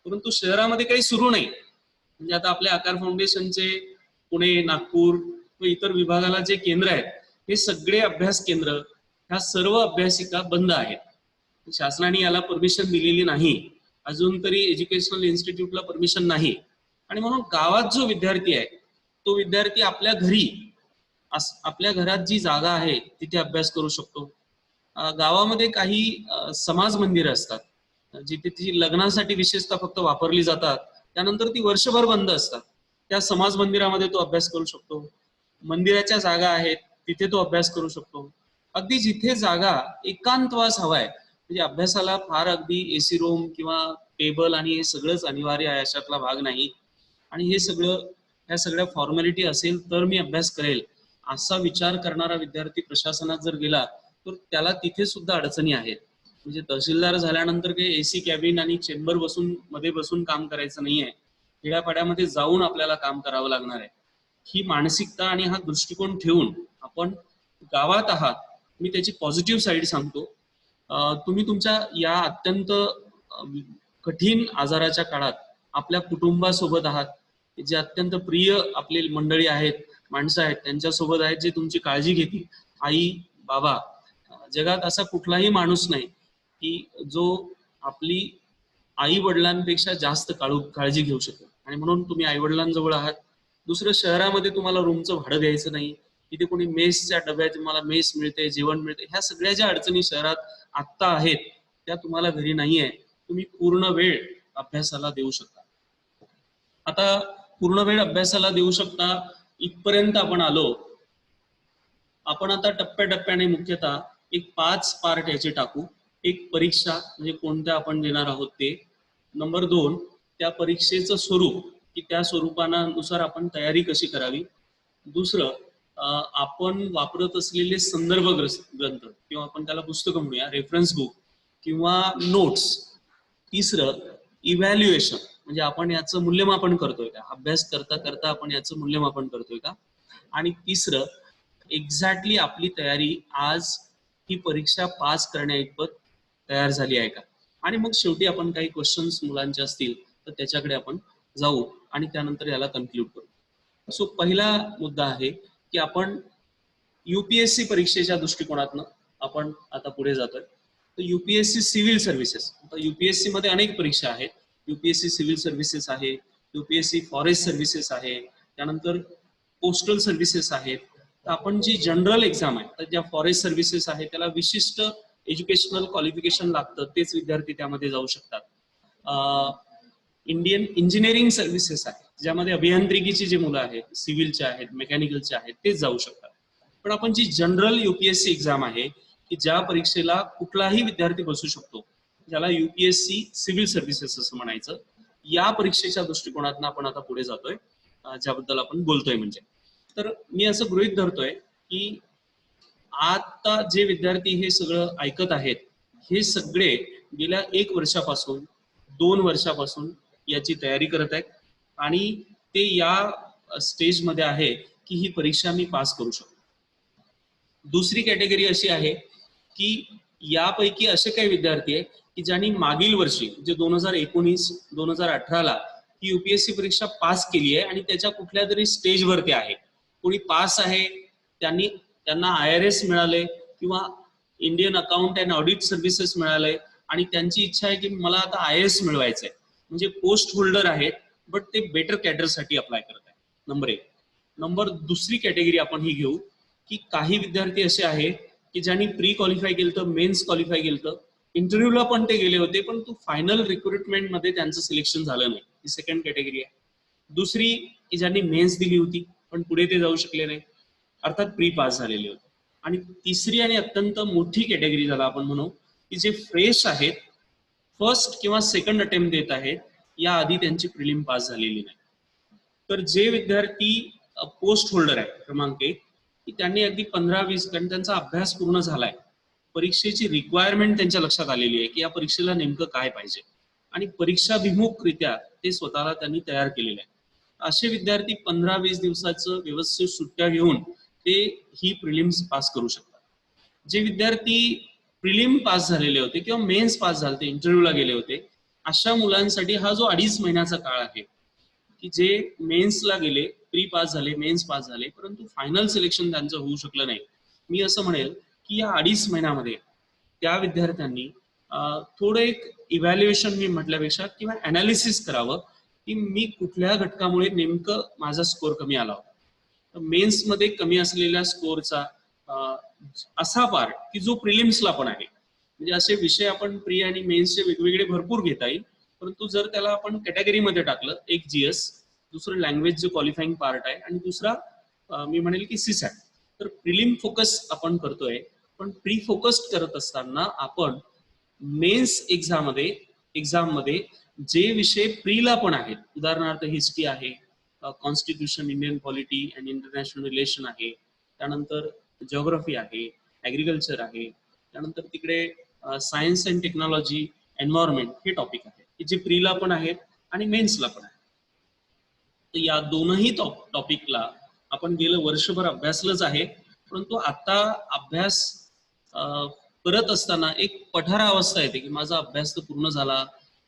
परंतु शहरामध्ये काही सुरू नाही. म्हणजे आता आपल्या आकार फाउंडेशनचे पुणे, नागपूर व इतर विभागाला जे केंद्र आहेत, हे सगळे अभ्यास केंद्र, ह्या सर्व अभ्यासिका बंद आहेत. शासनाने याला परमिशन दिलेली नाही, अजून तरी एज्युकेशनल इन्स्टिट्यूटला परमिशन नाही. आणि म्हणून गावात जो विद्यार्थी आहे तो विद्यार्थी आपल्या घरी, आपल्या घरात जी जागा आहे तिथे अभ्यास करू शकतो. गावामध्ये काही समाज मंदिरं असतात जिथे ती लग्नासाठी विशेषतः फक्त वापरली जातात, त्यानंतर ती वर्षभर बंद असतात. त्या समाज मंदिरामध्ये तो अभ्यास करू शकतो. मंदिराच्या जागा आहेत तिथे तो अभ्यास करू शकतो. अगदी जिथे जागा एकांतवास हवाय, म्हणजे अभ्यासाला फार अगदी एसी रूम किंवा टेबल आणि हे सगळंच अनिवार्य आहे अशातला भाग नाही, आणि हे सगळं, ह्या सगळ्या फॉर्मॅलिटी असेल तर मी अभ्यास करेल असा विचार करणारा विद्यार्थी प्रशासनात जर गेला तर त्याला तिथे सुद्धा अडचणी आहेत. म्हणजे तहसीलदार झाल्यानंतर काही एसी कॅबिन आणि चेंबर मध्ये बसून काम करायचं नाहीये, खेड्यापाड्यामध्ये जाऊन आपल्याला काम करावं लागणार आहे. ही मानसिकता आणि हा दृष्टिकोन ठेवून आपण गावात आहात, मी त्याची पॉझिटिव्ह साईड सांगतो. तुम्ही तुमच्या या अत्यंत कठीण आजाराच्या काळात आपल्या कुटुंबासोबत आहात, जे अत्यंत प्रिय आपली मंडळी आहेत, माणसं आहेत, त्यांच्यासोबत आहेत जे तुमची काळजी घेतील. आई, बाबा, जगात असा कुठलाही माणूस नाही की जो आपली आई वडिलांपेक्षा जास्त काळजी घेऊ शकेल. आणि म्हणून तुम्ही आई वडिलांजवळ आहात. दुसरं, शहरामध्ये तुम्हाला रूमचं भाडं द्यायचं नाही, तिथे कोणी मेसच्या डब्यात तुम्हाला मेस मिळते, जेवण मिळते, ह्या सगळ्या ज्या अडचणी शहरात आत्ता आहेत त्या तुम्हाला घरी नाहीये. तुम्ही पूर्ण वेळ अभ्यासाला देऊ शकता. आता पूर्ण वेळ अभ्यासाला देऊ शकता इथपर्यंत आपण आलो. आपण आता टप्प्याटप्प्याने मुख्यतः एक 5 पार्ट याचे टाकू. एक, परीक्षा म्हणजे कोणत्या आपण देणार आहोत ते. नंबर 2, त्या परीक्षेचं स्वरूप, की त्या स्वरूपानुसार आपण तयारी कशी करावी. दुसरं, आपण वापरत असलेले संदर्भ ग्रंथ किंवा आपण त्याला पुस्तकं म्हणूया, रेफरन्स बुक किंवा नोट्स. तिसरं, इव्हॅल्युएशन, म्हणजे आपण याचं मूल्यमापन करतोय का, अभ्यास करता करता आपण याचं मूल्यमापन करतोय का. आणि तिसरं, एक्झॅक्टली आपली तयारी आज ही परीक्षा पास करण्याइतपत तयार झाली आहे का. आणि मग शेवटी आपण काही क्वेश्चन्स मुलांचे असतील तर त्याच्याकडे आपण जाऊ आणि त्यानंतर याला कन्क्लूड करू. सो पहिला मुद्दा आहे की आपण UPSC परीक्षेच्या दृष्टिकोनातनं आपण आता पुढे जातोय. तर UPSC सिव्हिल सर्व्हिसेस, आता UPSC मध्ये अनेक परीक्षा आहेत. UPSC सिव्हिल सर्व्हिसेस आहे, UPSC फॉरेस्ट सर्व्हिसेस आहे, त्यानंतर पोस्टल सर्व्हिसेस आहेत. तर आपण जी जनरल एक्झाम आहे, तर ज्या फॉरेस्ट सर्व्हिसेस आहे त्याला विशिष्ट एज्युकेशनल क्वालिफिकेशन लागतं, तेच विद्यार्थी त्यामध्ये जाऊ शकतात. इंडियन इंजिनिअरिंग सर्व्हिसेस आहे, ज्यामध्ये अभियांत्रिकीची जी मुलं आहेत, सिव्हिलचे आहेत, मेकॅनिकलचे आहेत, तेच जाऊ शकतात. पण आपण जी जनरल UPSC एक्झाम आहे की ज्या परीक्षेला कुठलाही विद्यार्थी बसू शकतो, ज्याला UPSC सिव्हिल सर्व्हिसेस असं म्हणायचं, या परीक्षेच्या दृष्टिकोनातून आपण आता पुढे जातोय, ज्याबद्दल आपण बोलतोय. म्हणजे तर मी असं गृहीत धरतोय की आता जे विद्यार्थी हे सगळं ऐकत आहेत, हे सगळे गेल्या 1 वर्षापासून 2 वर्षापासून याची तयारी करत आहेत आणि ते या स्टेजमध्ये आहे की ही परीक्षा मी पास करू शकतो. दुसरी कॅटेगरी अशी आहे की यापैकी असे काही विद्यार्थी आहेत की ज्यांनी मागील वर्षी म्हणजे 2019-2018ला की UPSC परीक्षा पास केली आहे आणि त्याच्या कुठल्या तरी स्टेजवरती आहे. कोणी पास आहे, त्यांना IRS मिळाले किंवा Indian account and audit services मिळाले आणि त्यांची इच्छा आहे की मला आता IAS मिळवायचंय, म्हणजे पोस्ट होल्डर आहेत बट ते बेटर कॅडरसाठी अप्लाय करत आहेत. नंबर 1. दुसरी कॅटेगरी आपण ही घेऊ की काही विद्यार्थी असे आहेत की ज्यांनी प्री क्वालिफाय केलं तर मेन्स क्वालिफाय केलं, इंटरव्ह्यूला पण ते गेले होते पण तो फायनल रिक्रुटमेंट मध्ये त्यांचं सिलेक्शन झालं नाही. ही सेकंड कॅटेगरी आहे. दुसरी की ज्यांनी मेन्स दिली होती पण पुढे ते जाऊ शकले नाही, अर्थात प्री पास झालेले होते. आणि तिसरी आणि अत्यंत मोठी कॅटेगरी ज्याला आपण म्हणू की जे फ्रेश आहेत, फर्स्ट किंवा सेकंड अटेम्प्ट देत आहेत, या आधी त्यांची प्रिलिम पास झालेली नाही. तर जे विद्यार्थी पोस्ट होल्डर आहे क्रमांक 1 की त्यांनी अगदी 15-20 कारण त्यांचा अभ्यास पूर्ण झालाय, परीक्षेची रिक्वायरमेंट त्यांच्या लक्षात आलेली आहे की या परीक्षेला नेमकं काय पाहिजे आणि परीक्षाभिमुखरित्या ते स्वतःला त्यांनी तयार केलेलं आहे. असे विद्यार्थी 15-20 दिवसाचं व्यवस्थित सुट्ट्या घेऊन ते ही प्रिलिम्स पास करू शकतात. जे विद्यार्थी प्रिलिम पास झालेले होते किंवा मेन्स पास झाले, इंटरव्ह्यूला गेले होते, अशा मुलांसाठी हा जो 2.5 महिन्याचा काळ आहे की जे मेन्सला गेले, प्री पास झाले, मेन्स पास झाले, परंतु फायनल सिलेक्शन त्यांचं होऊ शकलं नाही. मी असं म्हणेल की या 2.5 महिन्यामध्ये त्या विद्यार्थ्यांनी थोडं एक इव्हॅल्युएशन मी म्हटल्यापेक्षा किंवा अनालिसिस करावं की मी कुठल्या घटकामुळे नेमकं माझा स्कोर कमी आला होता. मेन्स मध्ये कमी असलेल्या स्कोरचा असा पार्ट की जो प्रिलिम्सला पण आहे, म्हणजे असे विषय आपण प्री आणि मेन्सचे वेगवेगळे भरपूर घेता येईल, परंतु जर त्याला आपण कॅटेगरीमध्ये टाकलं, एक GS, दुसरं लँग्वेज जो क्वालिफाईंग पार्ट आहे आणि दुसरा मी म्हणेल की CSAT. तर प्रिलिम फोकस आपण करतोय, पण प्री फोकस्ड करत असताना आपण मेन्स एक्झाम मध्ये जे विषय प्रीला पण आहेत, उदाहरणार्थ हिस्ट्री आहे, constitution, Indian polity and international relation आहे, त्यानंतर जिओग्राफी आहे, ऍग्रिकल्चर आहे, त्यानंतर तिकडे सायन्स अँड टेक्नॉलॉजी, एन्व्हायरमेंट हे टॉपिक आहे की जे प्रीला पण आहेत आणि मेन्सला पण आहे. तर या दोनही टॉपिकला आपण गेलं वर्षभर अभ्यासलंच आहे, परंतु आता अभ्यास करत असताना एक पठारा अवस्था येते की माझा अभ्यास तर पूर्ण झाला.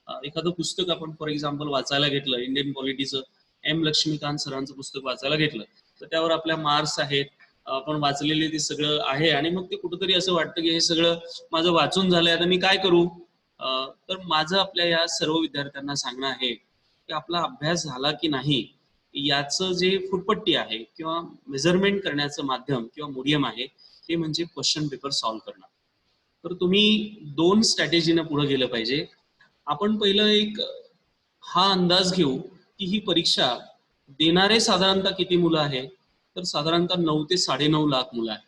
एखादं पुस्तक आपण फॉर एक्झाम्पल वाचायला घेतलं, इंडियन पॉलिटीचं M. लक्ष्मीकांत सरांचं पुस्तक वाचायला घेतलं तर त्यावर आपल्या मार्क्स आहेत, आपण वाचलेले ते सगळं आहे आणि मग ते कुठंतरी असं वाटतं की हे सगळं माझं वाचून झालंय, आता मी काय करू. तर माझं आपल्या या सर्व विद्यार्थ्यांना सांगणं आहे की आपला अभ्यास झाला की नाही याचं जे फुटपट्टी आहे किंवा मेजरमेंट करण्याचं माध्यम किंवा मीडियम आहे ते म्हणजे क्वेश्चन पेपर सॉल्व्ह करणं. तर तुम्ही 2 स्ट्रॅटेजीनं पुढे गेलं पाहिजे. आपण पहिलं एक हा अंदाज घेऊ की ही परीक्षा देणारे साधारणतः किती मुलं आहेत, तर साधारणतः 9 ते 9.5 लाख मुलं आहेत.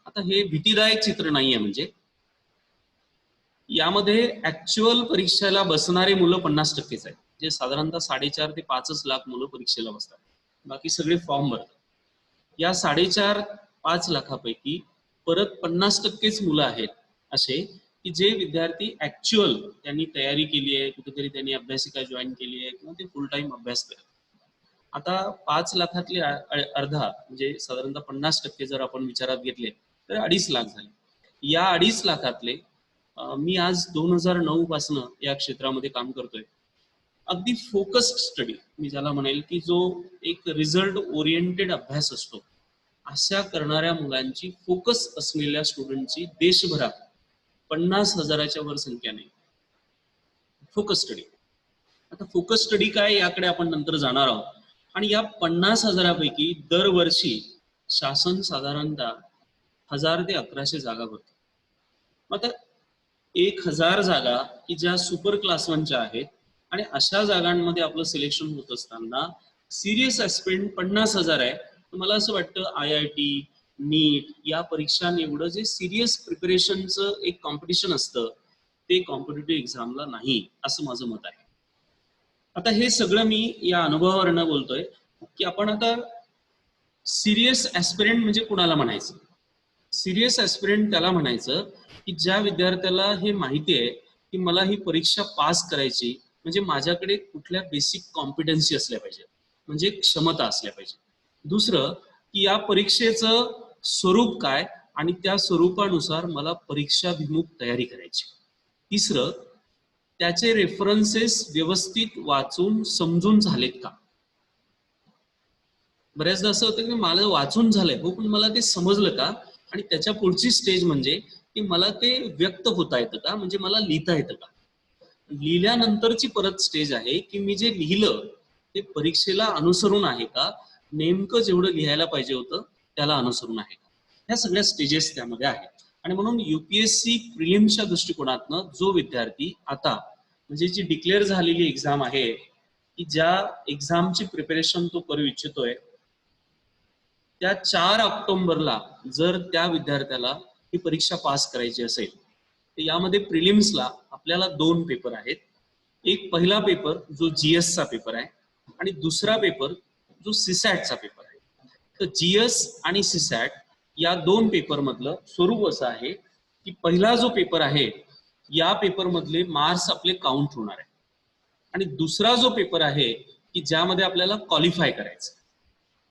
आता हे भीतीदायक चित्र नाहीये, म्हणजे यामध्ये ऍक्च्युअल परीक्षेला बसणारे मुलं 50%च आहेत, जे साधारणतः 4.5 ते 5 लाख मुलं परीक्षेला बसतात, बाकी सगळे फॉर्म भरतात. या 4.5-5 लाखापैकी परत 50%च मुलं आहेत असे की जे विद्यार्थी ऍक्च्युअल त्यांनी तयारी केली आहे, कुठेतरी त्यांनी अभ्यासिका जॉईन केली आहे किंवा ते फुल टाइम अभ्यास करतात. आता 5 लाखातले अर्धा म्हणजे साधारणतः 50% जर आपण विचारात घेतले तर 2.5 लाख झाले. या 2.5 लाखातले मी आज 2009 पासून या क्षेत्रामध्ये काम करतोय. अगदी फोकस्ड स्टडी मी ज्याला म्हणेल की जो एक रिझल्ट ओरिएंटेड अभ्यास असतो, अशा करणाऱ्या मुलांची, फोकस असलेल्या स्टुडंटची देशभरात 50,000च्या वर संख्या नाही. Focus study. आता फोकस स्टडी काय याकडे आपण नंतर जाणार आहोत. आणि या 50,000पैकी दरवर्षी शासन साधारणतः 1000 ते 1100 जागा भरतो. आता 1000 जागा की ज्या सुपर क्लास 1च्या आहेत आणि अशा जागांमध्ये आपलं सिलेक्शन होत असताना सिरियस ऍस्पिरंट 50,000 आहे. तर मला असं वाटतं IIT, नीट या परीक्षां एवढं जे सिरियस प्रिपरेशनचं एक कॉम्पिटिशन असतं ते कॉम्पिटेटिव्ह एक्झामला नाही, असं माझं मत आहे. आता हे सगळं मी या अनुभवावरनं बोलतोय की आपण आता सिरियस ऍस्पिरंट म्हणजे कुणाला म्हणायचं. सिरियस ऍस्पिरंट त्याला म्हणायचं की ज्या विद्यार्थ्याला हे माहिती आहे की मला ही परीक्षा पास करायची, म्हणजे माझ्याकडे कुठल्या बेसिक कॉम्पिटन्सी असल्या पाहिजे, म्हणजे क्षमता असल्या पाहिजे. दुसरं की या परीक्षेचं स्वरूप काय आणि त्या स्वरूपानुसार मला परीक्षाभिमुख तयारी करायची. तिसरं त्याचे रेफरन्सेस व्यवस्थित वाचून समजून झालेत का? बऱ्याचदा असं होतं की मला वाचून झालंय हो, पण मला ते समजलं का? आणि त्याच्या पुढची स्टेज म्हणजे की मला ते व्यक्त होता येतं का, म्हणजे मला लिहिता येतं का? लिहिल्यानंतरची परत स्टेज आहे की मी जे लिहिलं ते परीक्षेला अनुसरून आहे का, नेमकं जेवढं लिहायला पाहिजे होतं त्याला अनुसरून आहे का. ह्या सगळ्या स्टेजेस त्यामध्ये आहेत. आणि म्हणून युपीएससी प्रिलिम्सच्या दृष्टिकोनातनं जो विद्यार्थी आता म्हणजे जी डिक्लेअर झालेली एक्झाम आहे की ज्या एक्झामची प्रिपरेशन तो करू इच्छितोय, त्या 4 ऑक्टोबरला जर त्या विद्यार्थ्याला ही परीक्षा पास करायची असेल तर यामध्ये प्रिलिम्सला आपल्याला 2 पेपर आहेत. एक पहिला पेपर जो जीएस चा पेपर आहे आणि दुसरा पेपर जो सीसॅटचा पेपर आहे. तर जीएस आणि सीसॅट या 2 पेपर मधलं स्वरूप असं आहे की पहिला जो पेपर आहे या पेपर मधले मार्क्स आपले काउंट होणार आहे आणि दुसरा जो पेपर आहे की ज्यामध्ये आपल्याला क्वालिफाय करायचं.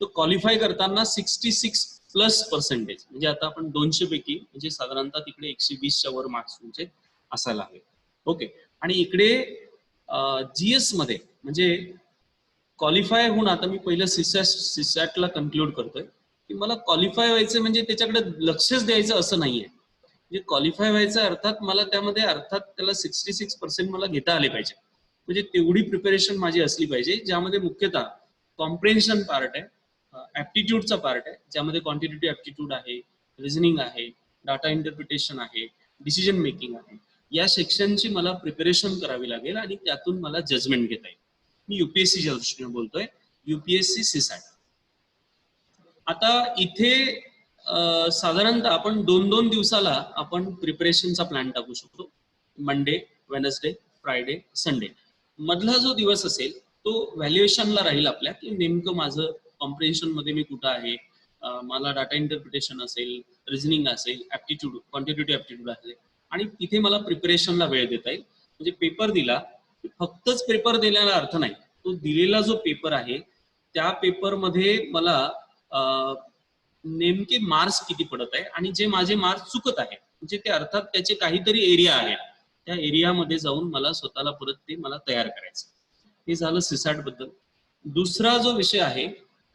तो क्वालिफाय करताना 66+% म्हणजे आता आपण 200 पैकी म्हणजे साधारणतः तिकडे 120च्या वर मार्क्स तुमचे असायला हवे. ओके. आणि इकडे जीएस मध्ये म्हणजे क्वालिफाय होऊन आता मी पहिलं सीसॅटला कन्क्लूड करतोय की मला क्वालिफाय व्हायचं म्हणजे त्याच्याकडे लक्षच द्यायचं असं नाहीये. म्हणजे क्वालिफाय व्हायचं अर्थात मला त्यामध्ये अर्थात त्याला 66% मला घेता आले पाहिजे. म्हणजे तेवढी प्रिपरेशन माझी असली पाहिजे ज्यामध्ये मुख्यतः कॉम्प्रेन्शन पार्ट आहे, ऍप्टिट्यूडचा पार्ट आहे ज्यामध्ये क्वांटिटेटिव्ह ऍप्टिट्यूड आहे, रिझनिंग आहे, डाटा इंटरप्रिटेशन आहे, डिसिजन मेकिंग आहे. या सेक्शनची मला प्रिपरेशन करावी लागेल आणि त्यातून मला जजमेंट घेता येईल. मी युपीएससीच्या दृष्टीने बोलतोय, युपीएससी सीसॅट. आता इथे साधारणतः आपण 2-2 दिवसाला आपण प्रिपरेशनचा प्लॅन टाकू शकतो. मंडे, वेनसडे, फ्रायडे, संडे मधला जो दिवस असेल तो व्हॅल्युएशनला राहील आपल्या की नेमकं माझं कॉम्प्रिहेन्शन मध्ये मी कुठं आहे, मला डाटा इंटरप्रिटेशन असेल, रिझनिंग असेल, ऍप्टिट्यूड, क्वांटिटेटिव्ह ऍप्टिट्यूड असेल आणि तिथे मला प्रिपरेशनला वेळ देता येईल. म्हणजे पेपर दिला, फक्तच पेपर दिल्याला अर्थ नाही. तो दिलेला जो पेपर आहे त्या पेपरमध्ये मला नेमके मार्क्स किती पडत आहे आणि जे माझे मार्क्स चुकत आहे म्हणजे ते अर्थात त्याचे काहीतरी एरिया आहे, त्या एरियामध्ये जाऊन मला स्वतःला परत ते मला तयार करायचं. हे झालं सीसॅट बद्दल. दुसरा जो विषय आहे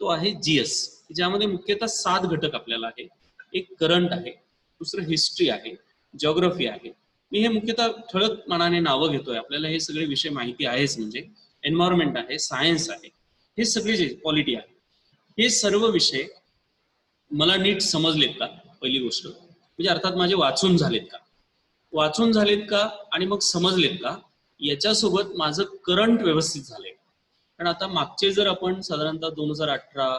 तो आहे जीएस, ज्यामध्ये मुख्यतः 7 घटक आपल्याला आहे. एक करंट आहे, दुसरं हिस्ट्री आहे, जिओग्राफी आहे. मी हे मुख्यतः ठळक मनाने नावं घेतोय, आपल्याला हे सगळे विषय माहिती आहेच. म्हणजे एन्व्हायरमेंट आहे, सायन्स आहे, हे सगळे जे पॉलिटी आहे, हे सर्व विषय मला नीट समजलेत का पहिली गोष्ट, म्हणजे अर्थात माझे वाचून झालेत का, वाचून झालेत का आणि मग समजलेत का, याच्यासोबत माझं करंट व्यवस्थित झालंय. कारण आता मागचे जर आपण साधारणतः 2018,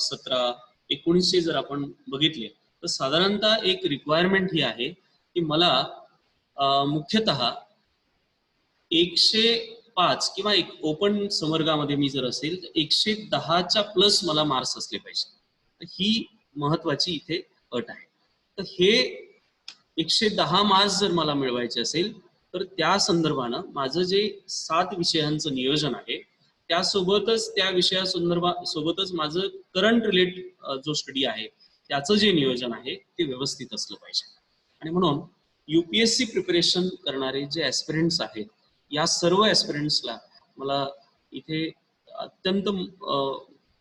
17, 19 जर आपण बघितले तर साधारणतः एक रिक्वायरमेंट ही आहे की मला मुख्यतः 105 किंवा एक ओपन संवर्गामध्ये मी जर असेल तर 110च्या प्लस मला मार्क्स असले पाहिजे. ही महत्वाची इथे अट आहे. तर हे 110 मार्क्स जर मला मिळवायचे असेल तर त्या संदर्भानं माझं जे 7 विषयांचं नियोजन आहे त्यासोबतच त्या विषयासोबतच माझं करंट रिलेट जो स्टडी आहे त्याचं जे नियोजन आहे ते व्यवस्थित असलं पाहिजे. आणि म्हणून युपीएससी प्रिपरेशन करणारे जे ऍस्पिरंट्स आहेत या सर्व ऍस्पिरंट्सला मला इथे अत्यंत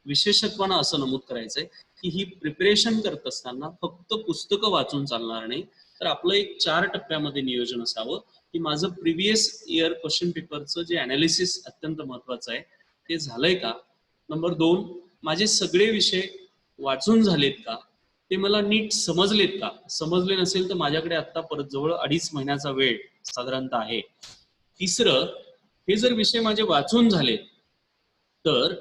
विशेषत्वानं असं नमूद करायचंय की ही प्रिपरेशन करत असताना फक्त पुस्तकं वाचून चालणार नाही, तर आपलं एक 4 टप्प्यामध्ये नियोजन असावं की माझं प्रिव्हियस इयर क्वेश्चन पेपरचं जे अनालिसिस अत्यंत महत्वाचं आहे ते झालंय का. नंबर 2, माझे सगळे विषय वाचून झालेत का, ते मला नीट समजलेत का. समजले नसेल तर माझ्याकडे आता परत जवळ 2.5 महिन्याचा वेळ साधारणतः आहे. तिसरं, हे जर विषय माझे वाचून झालेत तर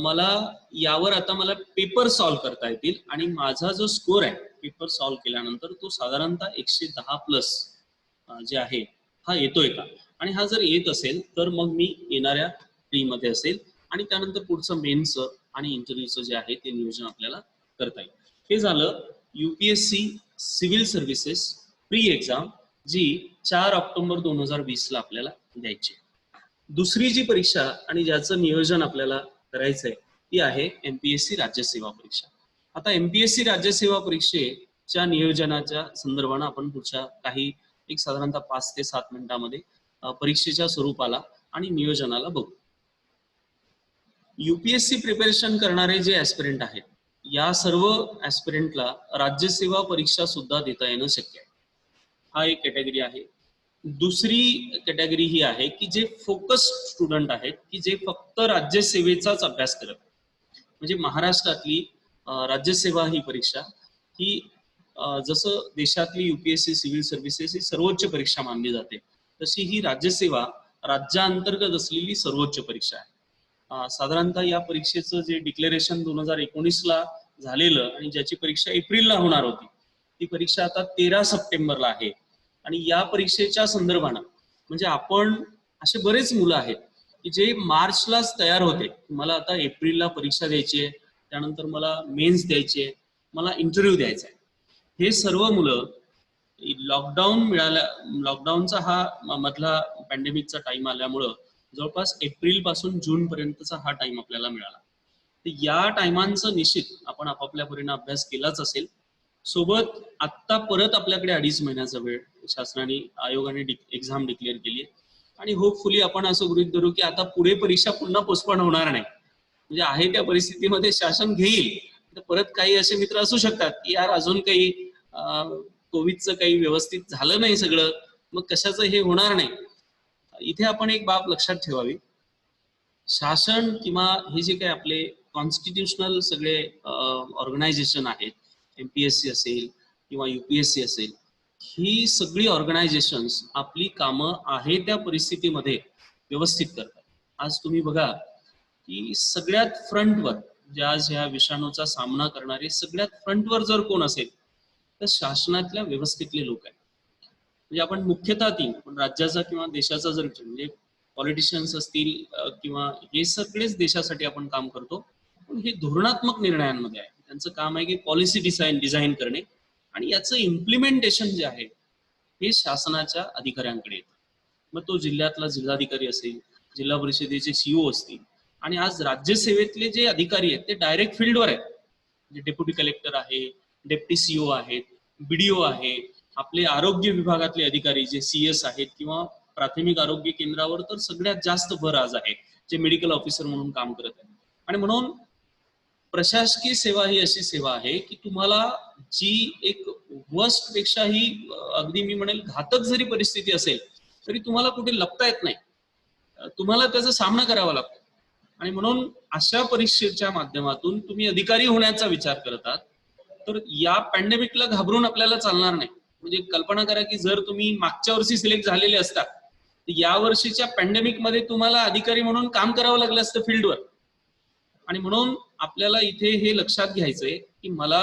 मला यावर आता मला पेपर सॉल्व्ह करता येतील आणि माझा जो स्कोर आहे पेपर सॉल्व्ह केल्यानंतर तो साधारणतः 110+ जे आहे हा येतोय का. आणि हा जर येत असेल तर मग मी येणाऱ्या मध्ये असेल आणि त्यानंतर पुढचं मेन्सचं आणि इंटरव्ह्यूचं जे आहे ते नियोजन आपल्याला करता येईल. हे झालं UPSC civil services pre exam जी 4 ऑक्टोबर 2020 ला आपल्याला द्यायची. दुसरी जी परीक्षा आणि ज्याचं नियोजन आपल्याला करायचंय ती आहे एमपीएससी राज्यसेवा परीक्षा. आता एमपीएससी राज्यसेवा परीक्षेच्या नियोजनाच्या संदर्भानं आपण पुढच्या काही एक साधारणतः 5 ते 7 मिनिटांमध्ये परीक्षेच्या स्वरूपाला आणि नियोजनाला बघू. UPSC प्रिपरेशन करणारे जे ऍस्पिरंट आहेत, या सर्व ऍस्पिरंटला राज्यसेवा परीक्षा सुद्धा देता येणं शक्य आहे. हा एक कॅटेगरी आहे. दुसरी कॅटेगरी ही आहे की जे फोकस्ड स्टुडंट आहेत, की जे फक्त राज्यसेवेचाच अभ्यास करत आहेत. म्हणजे महाराष्ट्रातली राज्यसेवा ही परीक्षा ही जसं देशातली UPSC सिव्हिल सर्व्हिसेस ही सर्वोच्च परीक्षा मानली जाते, तशी ही राज्यसेवा राज्याअंतर्गत असलेली सर्वोच्च परीक्षा आहे. साधारणतः या परीक्षेचं जे डिक्लेरेशन 2019ला झालेलं आणि ज्याची परीक्षा एप्रिलला होणार होती, ती परीक्षा आता 13 सप्टेंबरला आहे. आणि या परीक्षेच्या संदर्भानं म्हणजे आपण असे बरेच मुलं आहेत की जे मार्चलाच तयार होते, मला आता एप्रिलला परीक्षा द्यायची आहे, त्यानंतर मला मेन्स द्यायची आहे, मला इंटरव्ह्यू द्यायचा आहे. हे सर्व मुलं लॉकडाऊनचा हा मधला पॅन्डेमिकचा टाइम आल्यामुळं जवळपास एप्रिल पासून जून पर्यंतचा हा टाइम आपल्याला मिळाला. तर या टायमांचं निश्चित आपण आपापल्या परीने अभ्यास केलाच असेल. सोबत आत्ता परत आपल्याकडे 2.5 महिन्याचा वेळ शासनाने आयोगाने एक्झाम डिक्लेअर केली आहे आणि होपफुली आपण असं गृहीत धरू की आता पुढे परीक्षा पुन्हा पोस्टपोन होणार नाही. म्हणजे आहे त्या परिस्थितीमध्ये शासन घेईल. तर परत काही असे मित्र असू शकतात की यार अजून काही कोविडचं काही व्यवस्थित झालं नाही सगळं, मग कशाचं हे होणार नाही. इथे आपण एक बाब लक्षात ठेवावी, शासन किंवा हे जे काही आपले कॉन्स्टिट्युशनल सगळे ऑर्गनायझेशन आहेत, MPSC असेल किंवा UPSC असेल, ही सगळी ऑर्गनायझेशन्स आपली कामं आहे त्या परिस्थितीमध्ये व्यवस्थित करतात. आज तुम्ही बघा की सगळ्यात फ्रंटवर ज्या आज ह्या विषाणूचा सामना करणारे सगळ्यात फ्रंटवर जर कोण असेल तर शासनातल्या व्यवस्थेतले लोक आहेत. म्हणजे आपण मुख्यतः पण राज्याचा किंवा देशाचा जर म्हणजे पॉलिटिशियन्स असतील किंवा हे सगळेच देशासाठी आपण काम करतो, पण हे धोरणात्मक निर्णयांमध्ये आहे. त्यांचं काम आहे की पॉलिसी डिझाईन करणे आणि याचं इम्प्लिमेंटेशन जे आहे हे शासनाच्या अधिकाऱ्यांकडे येतं. मग तो जिल्ह्यातला जिल्हाधिकारी असेल, जिल्हा परिषदेचे CO असतील आणि आज राज्यसेवेतले जे अधिकारी आहेत ते डायरेक्ट फील्डवर आहेत. म्हणजे डेप्युटी कलेक्टर आहे, डेप्टी CO आहेत, BDO आहे, आपले आरोग्य विभागातले अधिकारी जे CS आहेत किंवा प्राथमिक आरोग्य केंद्रावर तर सगळ्यात जास्त भर आज आहे, जे मेडिकल ऑफिसर म्हणून काम करत आहेत. आणि म्हणून प्रशासकीय सेवा ही अशी सेवा आहे की तुम्हाला जी एक वर्स्ट पेक्षा ही अगदी मी म्हणेल घातक जरी परिस्थिती असेल तरी तुम्हाला कुठे लपता येत नाही, तुम्हाला त्याचा सामना करावा लागतो. आणि म्हणून अशा परीक्षेच्या माध्यमातून तुम्ही अधिकारी होण्याचा विचार करतात तर या पॅन्डेमिकला घाबरून आपल्याला चालणार नाही. म्हणजे कल्पना करा की जर तुम्ही मागच्या वर्षी सिलेक्ट झालेले असतात तर या वर्षीच्या पॅन्डेमिक मध्ये तुम्हाला अधिकारी म्हणून काम करावं लागलं असतं फील्डवर. आणि म्हणून आपल्याला इथे हे लक्षात घ्यायचंय की मला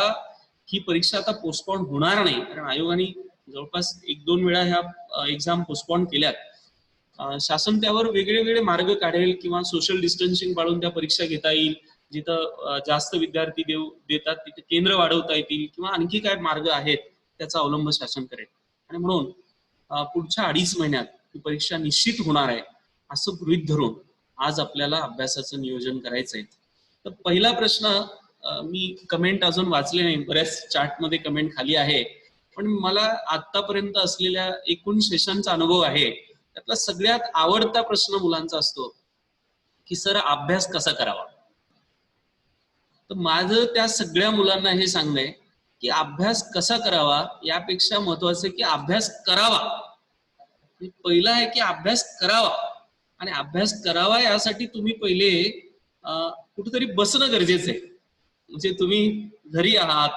ही परीक्षा आता पोस्टपोन होणार नाही, कारण आयोगाने जवळपास 1-2 वेळा ह्या एक्झाम पोस्टपोन केल्यात. शासन त्यावर वेगळे मार्ग काढेल किंवा सोशल डिस्टन्सिंग पाळून त्या परीक्षा घेता येईल, जिथं जास्त विद्यार्थी देतात तिथे केंद्र वाढवता येतील किंवा आणखी काय मार्ग आहेत त्याचा अवलंब शासन करेल. आणि म्हणून पुढच्या 2.5 महिन्यात ही परीक्षा निश्चित होणार आहे असं गृहीत धरून आज आपल्याला अभ्यासाचं नियोजन करायचं आहे. तर पहिला प्रश्न, मी कमेंट अजून वाचले नाही, बऱ्याच चार्टमध्ये कमेंट खाली आहे, पण मला आतापर्यंत असलेल्या एकूण सेशनचा अनुभव आहे त्यातला सगळ्यात आवडता प्रश्न मुलांचा असतो की सर अभ्यास कसा करावा. तर माझं त्या सगळ्या मुलांना हे सांगणं आहे की अभ्यास कसा करावा यापेक्षा महत्वाचं आहे की अभ्यास करावा. पहिला आहे की अभ्यास करावा, आणि अभ्यास करावा यासाठी तुम्ही पहिले कुठेतरी बसणं गरजेचं आहे. म्हणजे तुम्ही घरी आहात,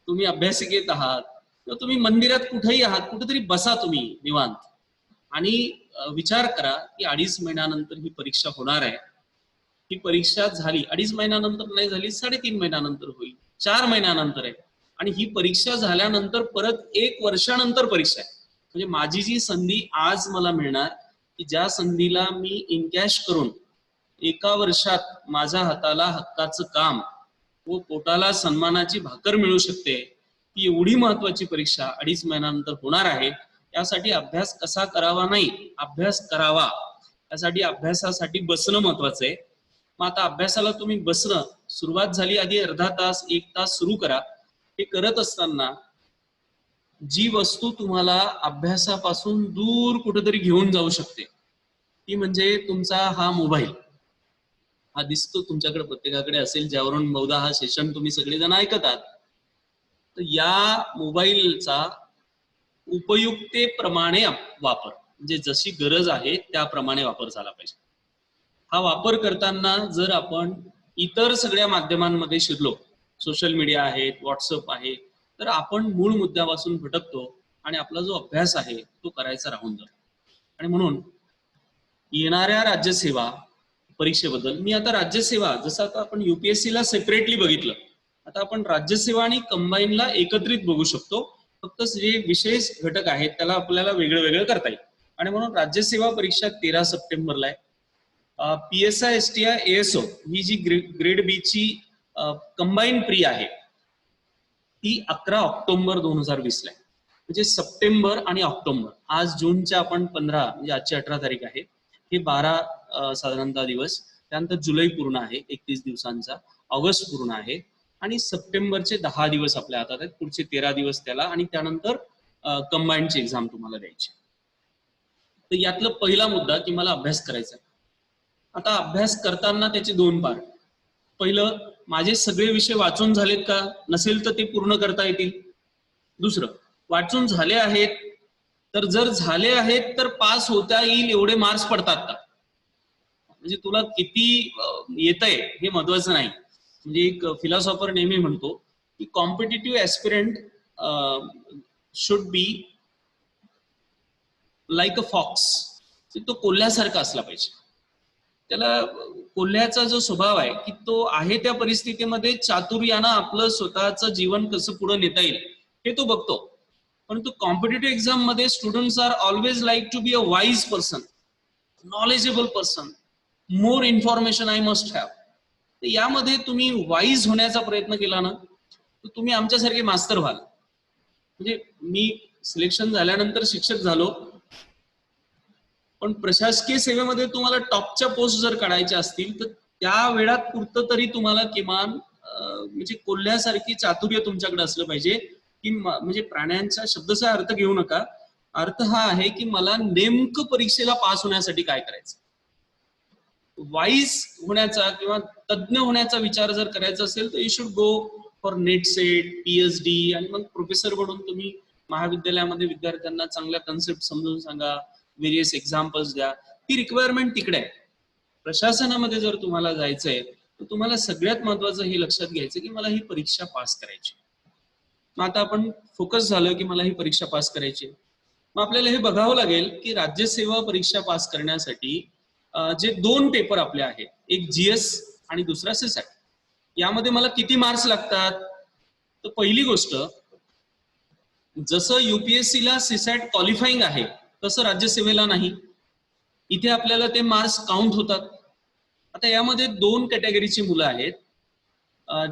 तुम्ही अभ्यासिकेत आहात किंवा तुम्ही मंदिरात कुठेही आहात, कुठेतरी बसा तुम्ही निवांत आणि विचार करा की 2.5 महिन्यानंतर ही परीक्षा होणार आहे. ही परीक्षा झाली 2.5 महिन्यानंतर नाही झाली, 3.5 महिन्यानंतर होईल, 4 महिन्यानंतर आहे. आणि ही परीक्षा झाल्यानंतर परत 1 वर्षानंतर परीक्षा आहे. म्हणजे माझी जी संधी आज मला मिळणार की ज्या संधीला मी इनकॅश करून 1 वर्षात माझ्या हाताला हक्काचं काम व पोटाला सन्मानाची भाकर मिळू शकते, ती एवढी महत्वाची परीक्षा 2.5 महिन्यानंतर होणार आहे. यासाठी अभ्यास कसा करावा नाही, अभ्यास करावा. यासाठी अभ्यासासाठी बसणं महत्वाचं आहे. मग आता अभ्यासाला तुम्ही बसणं सुरुवात झाली, आधी अर्धा तास 1 तास सुरू करा. हे करत असताना जी वस्तू तुम्हाला अभ्यासापासून दूर कुठेतरी घेऊन जाऊ शकते ती म्हणजे तुमचा हा मोबाईल. हा दिसतो तुमच्याकडे, प्रत्येकाकडे असेल, ज्यावरून बहुधा हा सेशन तुम्ही सगळेजण ऐकत आहात. तर या मोबाईलचा उपयुक्तेप्रमाणे वापर, म्हणजे जशी गरज आहे त्याप्रमाणे वापर झाला पाहिजे. हा वापर करताना जर आपण इतर सगळ्या माध्यमांमध्ये शिरलो, सोशल मीडिया आहेत, व्हॉट्सअप आहे, तर आपण मूळ मुद्द्यापासून भटकतो आणि आपला जो अभ्यास आहे तो करायचा राहून जातो. आणि म्हणून येणाऱ्या राज्यसेवा परीक्षेबद्दल मी आता राज्यसेवा, जसं आता आपण UPSC ला सेपरेटली बघितलं, आता आपण राज्यसेवा आणि कंबाईनला एकत्रित बघू शकतो. फक्त जे विशेष घटक आहेत त्याला आपल्याला वेगळं वेगळं करता येईल. आणि म्हणून राज्यसेवा परीक्षा 13 सप्टेंबरला आहे. PSI STI ASO ही जी ग्रेड बी ची कंबाईन प्री आहे ती 11 ऑक्टोबर 2020 ला आहे. म्हणजे सप्टेंबर आणि ऑक्टोबर, आज जूनच्या आपण 15, म्हणजे आजची 18 तारीख आहे, हे 12 साधारणतः दिवस, त्यानंतर जुलै पूर्ण आहे 31 दिवसांचा, ऑगस्ट पूर्ण आहे आणि सप्टेंबरचे 10 दिवस आपल्या हातात आहेत, पुढचे 13 दिवस त्याला, आणि त्यानंतर कंबाईनची एक्झाम तुम्हाला द्यायची. तर यातला पहिला मुद्दा की मला अभ्यास करायचा. आता अभ्यास करताना त्याचे दोन पार्ट. पहिलं, माझे सगळे विषय वाचून झालेत का, नसेल तर ते पूर्ण करता येतील. दुसरं, वाचून झाले आहेत तर जर झाले आहेत तर पास होता येईल एवढे मार्क्स पडतात का, म्हणजे तुला किती येतंय हे महत्वाचं नाही. म्हणजे एक फिलॉसॉफर नेहमी म्हणतो की competitive aspirant should be like a fox, तो कोल्ह्यासारखा असला पाहिजे. त्याला कोल्ह्याचा जो स्वभाव आहे की तो आहे त्या परिस्थितीमध्ये चातुर्यानं आपलं स्वतःचं जीवन कसं पुढे नेता येईल हे तो बघतो. परंतु कॉम्पिटिटिव्ह एक्झाम मध्ये students are always like to be a wise person, knowledgeable person, more information I must have. तर यामध्ये तुम्ही वाईज होण्याचा प्रयत्न केला ना तर तुम्ही आमच्यासारखे मास्तर व्हाल. म्हणजे मी सिलेक्शन झाल्यानंतर शिक्षक झालो, पण प्रशासकीय सेवेमध्ये तुम्हाला टॉपच्या पोस्ट जर काढायच्या असतील तर त्या वेळात पुरतं तरी तुम्हाला किमान म्हणजे कोल्ह्यासारखी चातुर्य तुमच्याकडे असलं पाहिजे की म्हणजे प्राण्यांचा शब्दचा अर्थ घेऊ नका. अर्थ हा आहे की मला नेमकं परीक्षेला पास होण्यासाठी काय करायचं. वाईज होण्याचा किंवा तज्ञ होण्याचा विचार जर करायचा असेल तर you should go for net set, PhD, आणि मग प्रोफेसर म्हणून तुम्ही महाविद्यालयामध्ये विद्यार्थ्यांना चांगल्या कन्सेप्ट समजून सांगा, व्हेरियस एक्झाम्पल्स द्या. ती रिक्वायरमेंट तिकडे आहे. प्रशासनामध्ये जर तुम्हाला जायचंय तर तुम्हाला सगळ्यात महत्वाचं हे लक्षात घ्यायचं की मला ही परीक्षा पास करायची. मग आता आपण फोकस झालं की मला ही परीक्षा पास करायची, मग आपल्याला हे बघावं लागेल की राज्यसेवा परीक्षा पास करण्यासाठी जे दोन पेपर आपले आहेत, एक GS आणि दुसरा CSAT, यामध्ये मला किती मार्क्स लागतात. तर पहिली गोष्ट, जसं UPSC ला CSAT क्वालिफाईंग आहे तसं राज्यसेवेला नाही. इथे आपल्याला ते मार्क्स काउंट होतात. आता यामध्ये दोन कॅटेगरीची मुलं आहेत.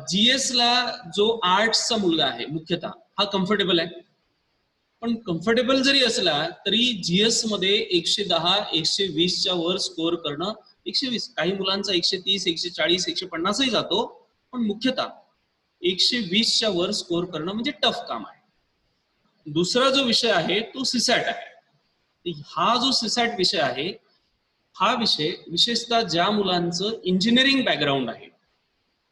GS ला जो आर्ट्सचा मुलगा आहे मुख्यतः हा कम्फर्टेबल आहे, पण कम्फर्टेबल जरी असला तरी GS मध्ये 110, 120च्या वर स्कोअर करणं, 120, काही मुलांचा 130, 140, 150ही जातो, पण मुख्यतः 120च्या वर स्कोअर करणं म्हणजे टफ काम आहे. दुसरा जो विषय आहे तो CSAT आहे. हा जो CSAT विषय आहे, हा विषय विशेषतः ज्या मुलांचं इंजिनिअरिंग बॅकग्राऊंड आहे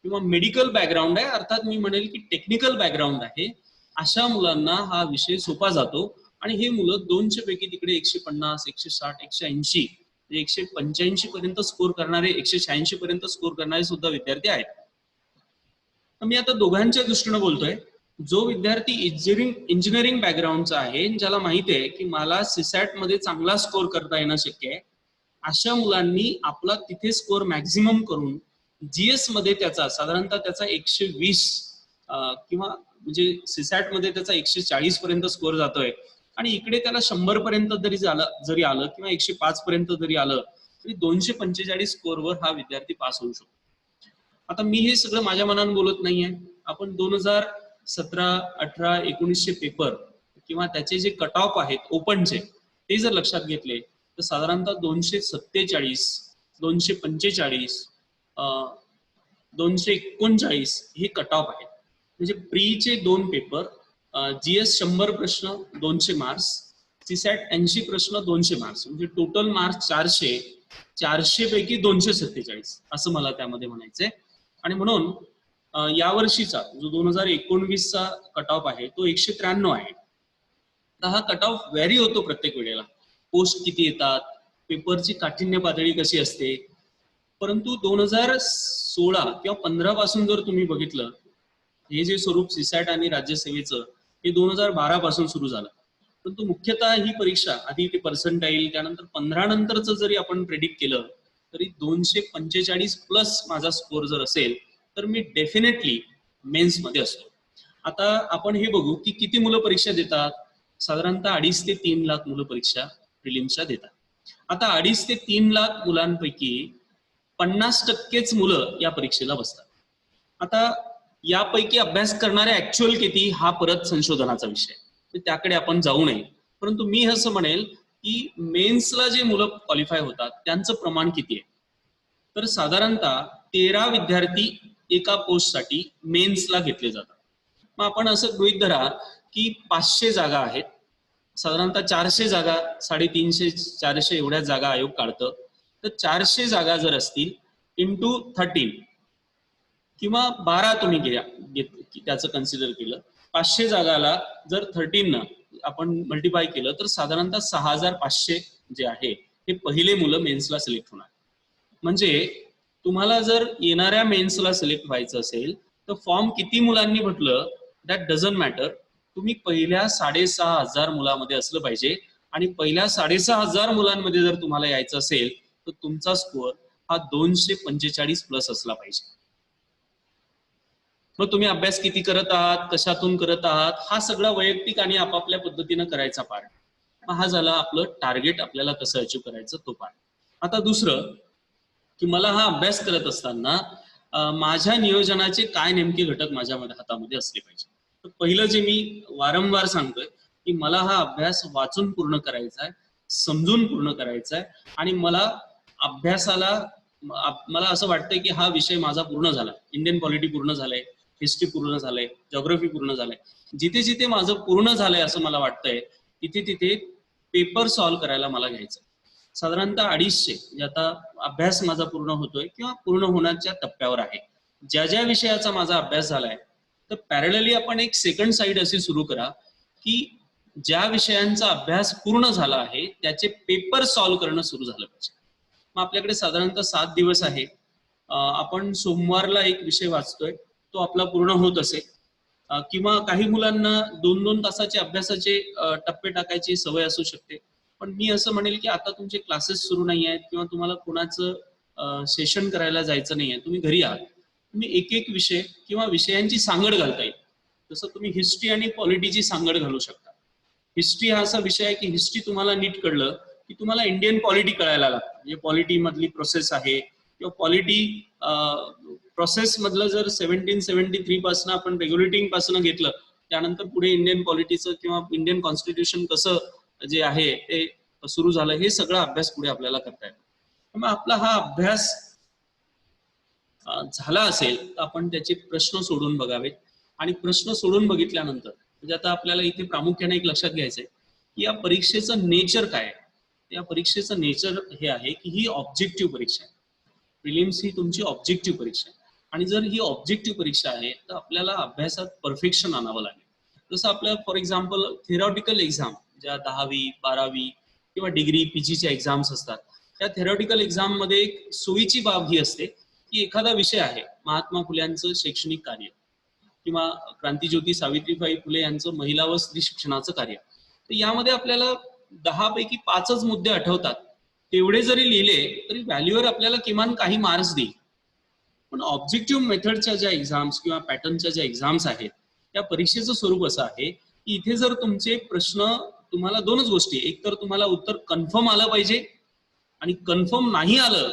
किंवा मेडिकल बॅकग्राऊंड आहे, अर्थात मी म्हणेल की टेक्निकल बॅकग्राऊंड आहे, अशा मुलांना हा विषय सोपा जातो. आणि हे मुलं 200 पैकी तिकडे 150, 160, 180, 185 पर्यंत स्कोर करणारे, 186 पर्यंत स्कोर करणारे सुद्धा विद्यार्थी आहेत. मी आता दोघांच्या दृष्टीने बोलतोय. जो विद्यार्थी इंजिनिअरिंग बॅकग्राऊंडचा आहे, ज्याला माहिती आहे की मला CSAT मध्ये चांगला स्कोर करता येणं शक्य आहे, अशा मुलांनी आपला तिथे स्कोर मॅक्झिमम करून GS मध्ये त्याचा साधारणतः त्याचा 120 किंवा म्हणजे CSAT मध्ये त्याचा 140 पर्यंत स्कोर जातोय, आणि इकडे त्याला 100 पर्यंत जरी आलं किंवा 105 पर्यंत जरी आलं तरी 245 स्कोरवर हा विद्यार्थी पास होऊ शकतो. आता मी हे सगळं माझ्या मनाने बोलत नाहीये. आपण 2017, 18, 19चे पेपर किंवा त्याचे जे कट ऑफ आहेत ओपनचे ते जर लक्षात घेतले तर साधारणतः 247, 245, 239 हे कट ऑफ आहेत. म्हणजे प्रीचे दोन पेपर GS 100 प्रश्न 200 मार्क्स, CSAT 80 प्रश्न 200 मार्क्स, म्हणजे टोटल मार्क्स 400 पैकी 247 असं मला त्यामध्ये म्हणायचंय. आणि म्हणून यावर्षीचा जो 2019चा कट ऑफ आहे तो 193 आहे. तर हा कट ऑफ व्हॅरी होतो प्रत्येक वेळेला, पोस्ट किती येतात, पेपरची काठिण्य पातळी कशी असते. परंतु 2016 किंवा 15 पासून जर तुम्ही बघितलं, हे जे स्वरूप सीसॅट आणि राज्यसेवेचं हे 2012 पासून सुरू झालं. परंतु मुख्यतः ही परीक्षा आधी ते पर्सेंटाईल, त्यानंतर 15 नंतरचं जरी आपण प्रेडिक्ट केलं तरी 245 प्लस माझा स्कोर जर असेल तर मी डेफिनेटली मेन्स मध्ये असतो. आता आपण हे बघू की किती मुलं परीक्षा देतात. साधारणतः 2.5 ते 3 लाख मुलं परीक्षा प्रिलिम्सच्या देतात. आता 2.5 ते 3 लाख मुलांपैकी 50% मुलं या परीक्षेला बसतात. आता यापैकी अभ्यास करणारे ऍक्च्युअल किती हा परत संशोधनाचा विषय, त्याकडे आपण जाऊ नये. परंतु मी असं म्हणेल की मेन्सला जे मुलं क्वालिफाय होतात त्यांचं प्रमाण किती आहे. तर साधारणतः 13 विद्यार्थी एका पोस्टसाठी मेन्सला घेतले जातात. मग आपण असं गृहीत धरा की 500 जागा आहेत, साधारणतः 400 जागा, 350-400 एवढ्या जागा आयोग काढतं. तर 400 जागा जर असतील इंटू 13 किंवा 12 तुम्ही घ्या, त्याचं कन्सिडर केलं, 500 जागाला जर 13 आपण मल्टिप्लाय केलं तर साधारणतः 6500 जे आहे हे पहिले मुलं मेन्सला सिलेक्ट होणार. म्हणजे तुम्हाला जर येणाऱ्या मेन्सला सिलेक्ट व्हायचं असेल तर फॉर्म किती मुलांनी भरलं दॅट डझंट मॅटर. तुम्ही पहिल्या 6500 मुलामध्ये असलं पाहिजे आणि पहिल्या 6500 मुलांमध्ये जर तुम्हाला यायचं असेल तर तुमचा स्कोअर हा 245 प्लस असला पाहिजे. मग तुम्ही अभ्यास किती करत आहात, कशातून करत आहात, हा सगळा वैयक्तिक आणि आपापल्या पद्धतीनं करायचा पार्ट. हा झाला आपलं टार्गेट, आपल्याला कसं अचीव्ह करायचं तो पार्ट. आता दुसरं की मला हा अभ्यास करत असताना माझ्या नियोजनाचे काय नेमके घटक माझ्या हातामध्ये असले पाहिजे. तर पहिलं जे मी वारंवार सांगतोय की मला हा अभ्यास वाचून पूर्ण करायचा आहे, समजून पूर्ण करायचा आहे. आणि मला अभ्यासाला मला असं वाटतंय की हा विषय माझा पूर्ण झाला. इंडियन पॉलिटी पूर्ण झालंय, हिस्ट्री पूर्ण झालंय, जॉग्राफी पूर्ण झालंय. जिथे जिथे माझं पूर्ण झालंय असं मला वाटतंय तिथे तिथे पेपर सॉल्व्ह करायला मला घ्यायचं. साधारणतः 250 जे आता अभ्यास माझा पूर्ण होतोय किंवा पूर्ण होण्याच्या टप्प्यावर आहे. ज्या ज्या विषयाचा माझा अभ्यास झालाय तर पॅरलली आपण एक सेकंड साईड अशी सुरू करा की ज्या विषयांचा अभ्यास पूर्ण झाला आहे त्याचे पेपर सॉल्व्ह करणं सुरू झालं पाहिजे. मग आपल्याकडे साधारणतः 7 दिवस आहे. आपण सोमवारला एक विषय वाचतोय तो आपला पूर्ण होत असेल, किंवा काही मुलांना 2-2 तासाचे अभ्यासाचे टप्पे टाकायची सवय असू शकते. पण मी असं म्हणेल की आता तुमचे क्लासेस सुरू नाही आहेत किंवा तुम्हाला कोणाचं सेशन करायला जायचं नाही आहे, तुम्ही घरी आहात, तुम्ही एक एक विषय किंवा विषयांची सांगड घालता येईल. जसं तुम्ही हिस्ट्री आणि पॉलिटीची सांगड घालू शकता. हिस्ट्री हा असा विषय आहे की हिस्ट्री तुम्हाला नीट कळलं की तुम्हाला इंडियन पॉलिटी कळायला लागतं. म्हणजे पॉलिटी मधली प्रोसेस आहे किंवा पॉलिटी प्रोसेस मधलं जर 1773 पासून आपण रेग्युलेटिंग पासून घेतलं, त्यानंतर पुढे इंडियन पॉलिटीचं किंवा इंडियन कॉन्स्टिट्यूशन कसं जे आहे ते सुरू झालं, हे सगळं अभ्यास पुढे आपल्याला करता येतो. मग आपला हा अभ्यास झाला असेल तर आपण त्याचे प्रश्न सोडून बघावेत. आणि प्रश्न सोडून बघितल्यानंतर म्हणजे आता आपल्याला इथे प्रामुख्याने एक लक्षात घ्यायचंय की या परीक्षेचं नेचर काय आहे. या परीक्षेचं नेचर हे आहे की ही ऑब्जेक्टिव्ह परीक्षा आहे. प्रिलिम्स ही तुमची ऑब्जेक्टिव्ह परीक्षा आहे. आणि जर ही ऑब्जेक्टिव्ह परीक्षा आहे तर आपल्याला अभ्यासात परफेक्शन आणावं लागेल. जसं आपल्या फॉर एक्झाम्पल थेरॉटिकल एक्झाम ज्या 10वी 12वी किंवा डिग्री पीजीच्या एक्झाम्स असतात, त्या थेरॉटिकल एक्झाम मध्ये एक सोयीची बाब ही असते की एखादा विषय आहे महात्मा फुल्यांचं शैक्षणिक कार्य किंवा क्रांतीज्योती सावित्रीबाई फुले यांचं महिला व स्त्री शिक्षणाचं कार्य, तर यामध्ये आपल्याला 10 पैकी 5च मुद्दे आठवतात. तेवढे जरी लिहिले तरी व्हॅल्यूवर आपल्याला किमान काही मार्क्स देईल. पण ऑब्जेक्टिव्ह मेथडच्या ज्या एक्झाम्स किंवा पॅटर्नच्या ज्या एक्झाम्स आहेत त्या परीक्षेचं स्वरूप असं आहे की इथे जर तुमचे प्रश्न, तुम्हाला 2च गोष्टी, एक तर तुम्हाला उत्तर कन्फर्म आलं पाहिजे आणि कन्फर्म नाही आलं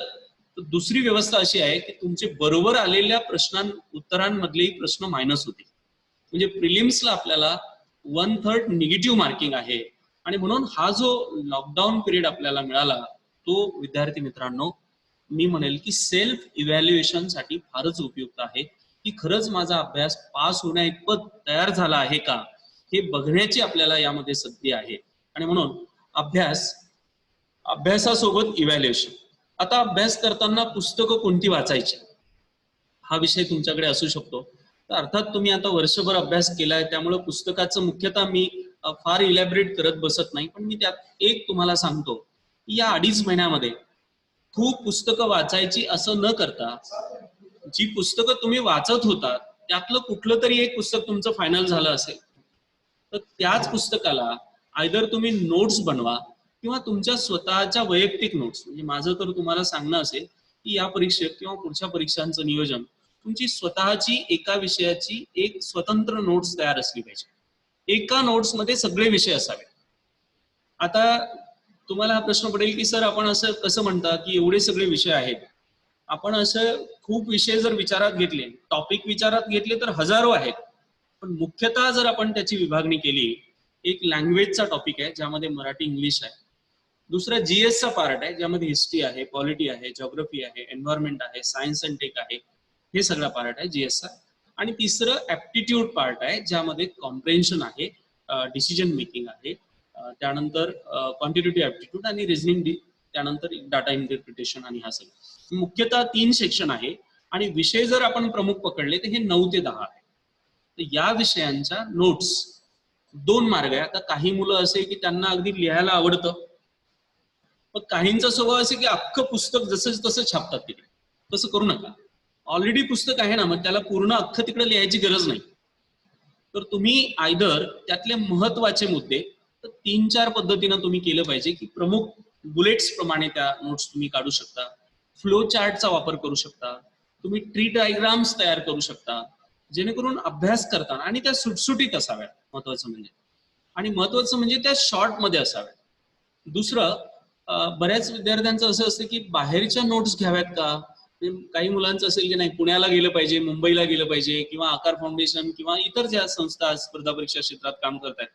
तर दुसरी व्यवस्था अशी आहे की तुमचे बरोबर आलेल्या उत्तरांमधलेही प्रश्न मायनस होतील. म्हणजे प्रिलिम्सला आपल्याला 1/3 निगेटिव्ह मार्किंग आहे. आणि म्हणून हा जो लॉकडाऊन पिरियड आपल्याला मिळाला तो विद्यार्थी मित्रांनो मी म्हणेल की सेल्फ इव्हॅल्युएशन साठी फारच उपयुक्त आहे की खरंच माझा अभ्यास पास होण्या इतपत तयार झाला आहे का, हे बघण्याची आपल्याला यामध्ये संधी आहे. आणि म्हणून अभ्यासासोबत इव्हॅल्युएशन. आता अभ्यास करताना पुस्तकं कोणती वाचायची हा विषय तुमच्याकडे असू शकतो. तर अर्थात तुम्ही आता वर्षभर अभ्यास केलाय, त्यामुळे पुस्तकाचं मुख्यतः मी फार इलॅबरेट करत बसत नाही, पण मी त्यात एक तुम्हाला सांगतो की या 2.5 महिन्यामध्ये खूप पुस्तकं वाचायची असं न करता, जी पुस्तकं तुम्ही वाचत होता त्यातलं कुठलं तरी एक पुस्तक तुमचं फायनल झालं असेल तर त्याच पुस्तकाला आयदर तुम्ही नोट्स बनवा किंवा तुमच्या स्वतःच्या वैयक्तिक नोट्स. म्हणजे माझं तर तुम्हाला सांगणं असेल की या परीक्षेत किंवा पुढच्या परीक्षांचं नियोजन तुमची स्वतःची एका विषयाची एक स्वतंत्र नोट्स तयार असली पाहिजे. एका नोट्स मध्ये सगळे विषय असावे. आता तुम्हाला हा प्रश्न पडेल की सर आपण असं कसं म्हणता की एवढे सगळे विषय आहेत, आपण असं खूप विषय जर विचारात घेतले, टॉपिक विचारात घेतले तर हजारो आहेत, पण मुख्यतः जर आपण त्याची विभागणी केली, एक लँग्वेजचा टॉपिक आहे ज्यामध्ये मराठी इंग्लिश आहे, दुसरा जीएसचा पार्ट आहे ज्यामध्ये हिस्ट्री आहे, पॉलिटी आहे, जॉग्रफी आहे, एन्व्हायरमेंट आहे, सायन्स अँड टेक आहे, हे सगळा पार्ट आहे जीएसचा. आणि तिसरं ऍप्टिट्यूड पार्ट आहे ज्यामध्ये कॉम्प्रेन्शन आहे, डिसिजन मेकिंग आहे, त्यानंतर क्वांटिटेटिव्ह ऍप्टिट्यूड आणि रिझनिंग, त्यानंतर डाटा इंटरप्रिटेशन आणि हा सगळं. मुख्यतः 3 सेक्शन आहे आणि विषय जर आपण प्रमुख पकडले तर हे 9 ते 10 आहे. तर या विषयांच्या नोट्स 2 मार्ग आहे. आता काही मुलं असे की त्यांना अगदी लिहायला आवडतं, पण काहींचा स्वभाव असे की अख्खं पुस्तक जसं तसं छापतात तिकडे. तसं करू नका. ऑलरेडी पुस्तक आहे ना, मग त्याला पूर्ण अख्खं तिकडे लिहायची गरज नाही. तर तुम्ही आयदर त्यातले महत्वाचे मुद्दे तर 3-4 पद्धतीनं तुम्ही केलं पाहिजे की प्रमुख बुलेट्स प्रमाणे त्या नोट्स तुम्ही काढू शकता, फ्लो चार्टचा वापर करू शकता, तुम्ही ट्री डायग्राम्स तयार करू शकता, जेणेकरून अभ्यास करताना, आणि त्या सुटसुटीत असाव्यात महत्वाचं म्हणजे, आणि महत्वाचं म्हणजे त्या शॉर्ट मध्ये असाव्यात. दुसरं, बऱ्याच विद्यार्थ्यांचं असं असतं की बाहेरच्या नोट्स घ्याव्यात का. काही मुलांचं असेल की नाही पुण्याला गेलं पाहिजे, मुंबईला गेलं पाहिजे, किंवा आकार फाउंडेशन किंवा इतर ज्या संस्था स्पर्धा परीक्षा क्षेत्रात काम करतात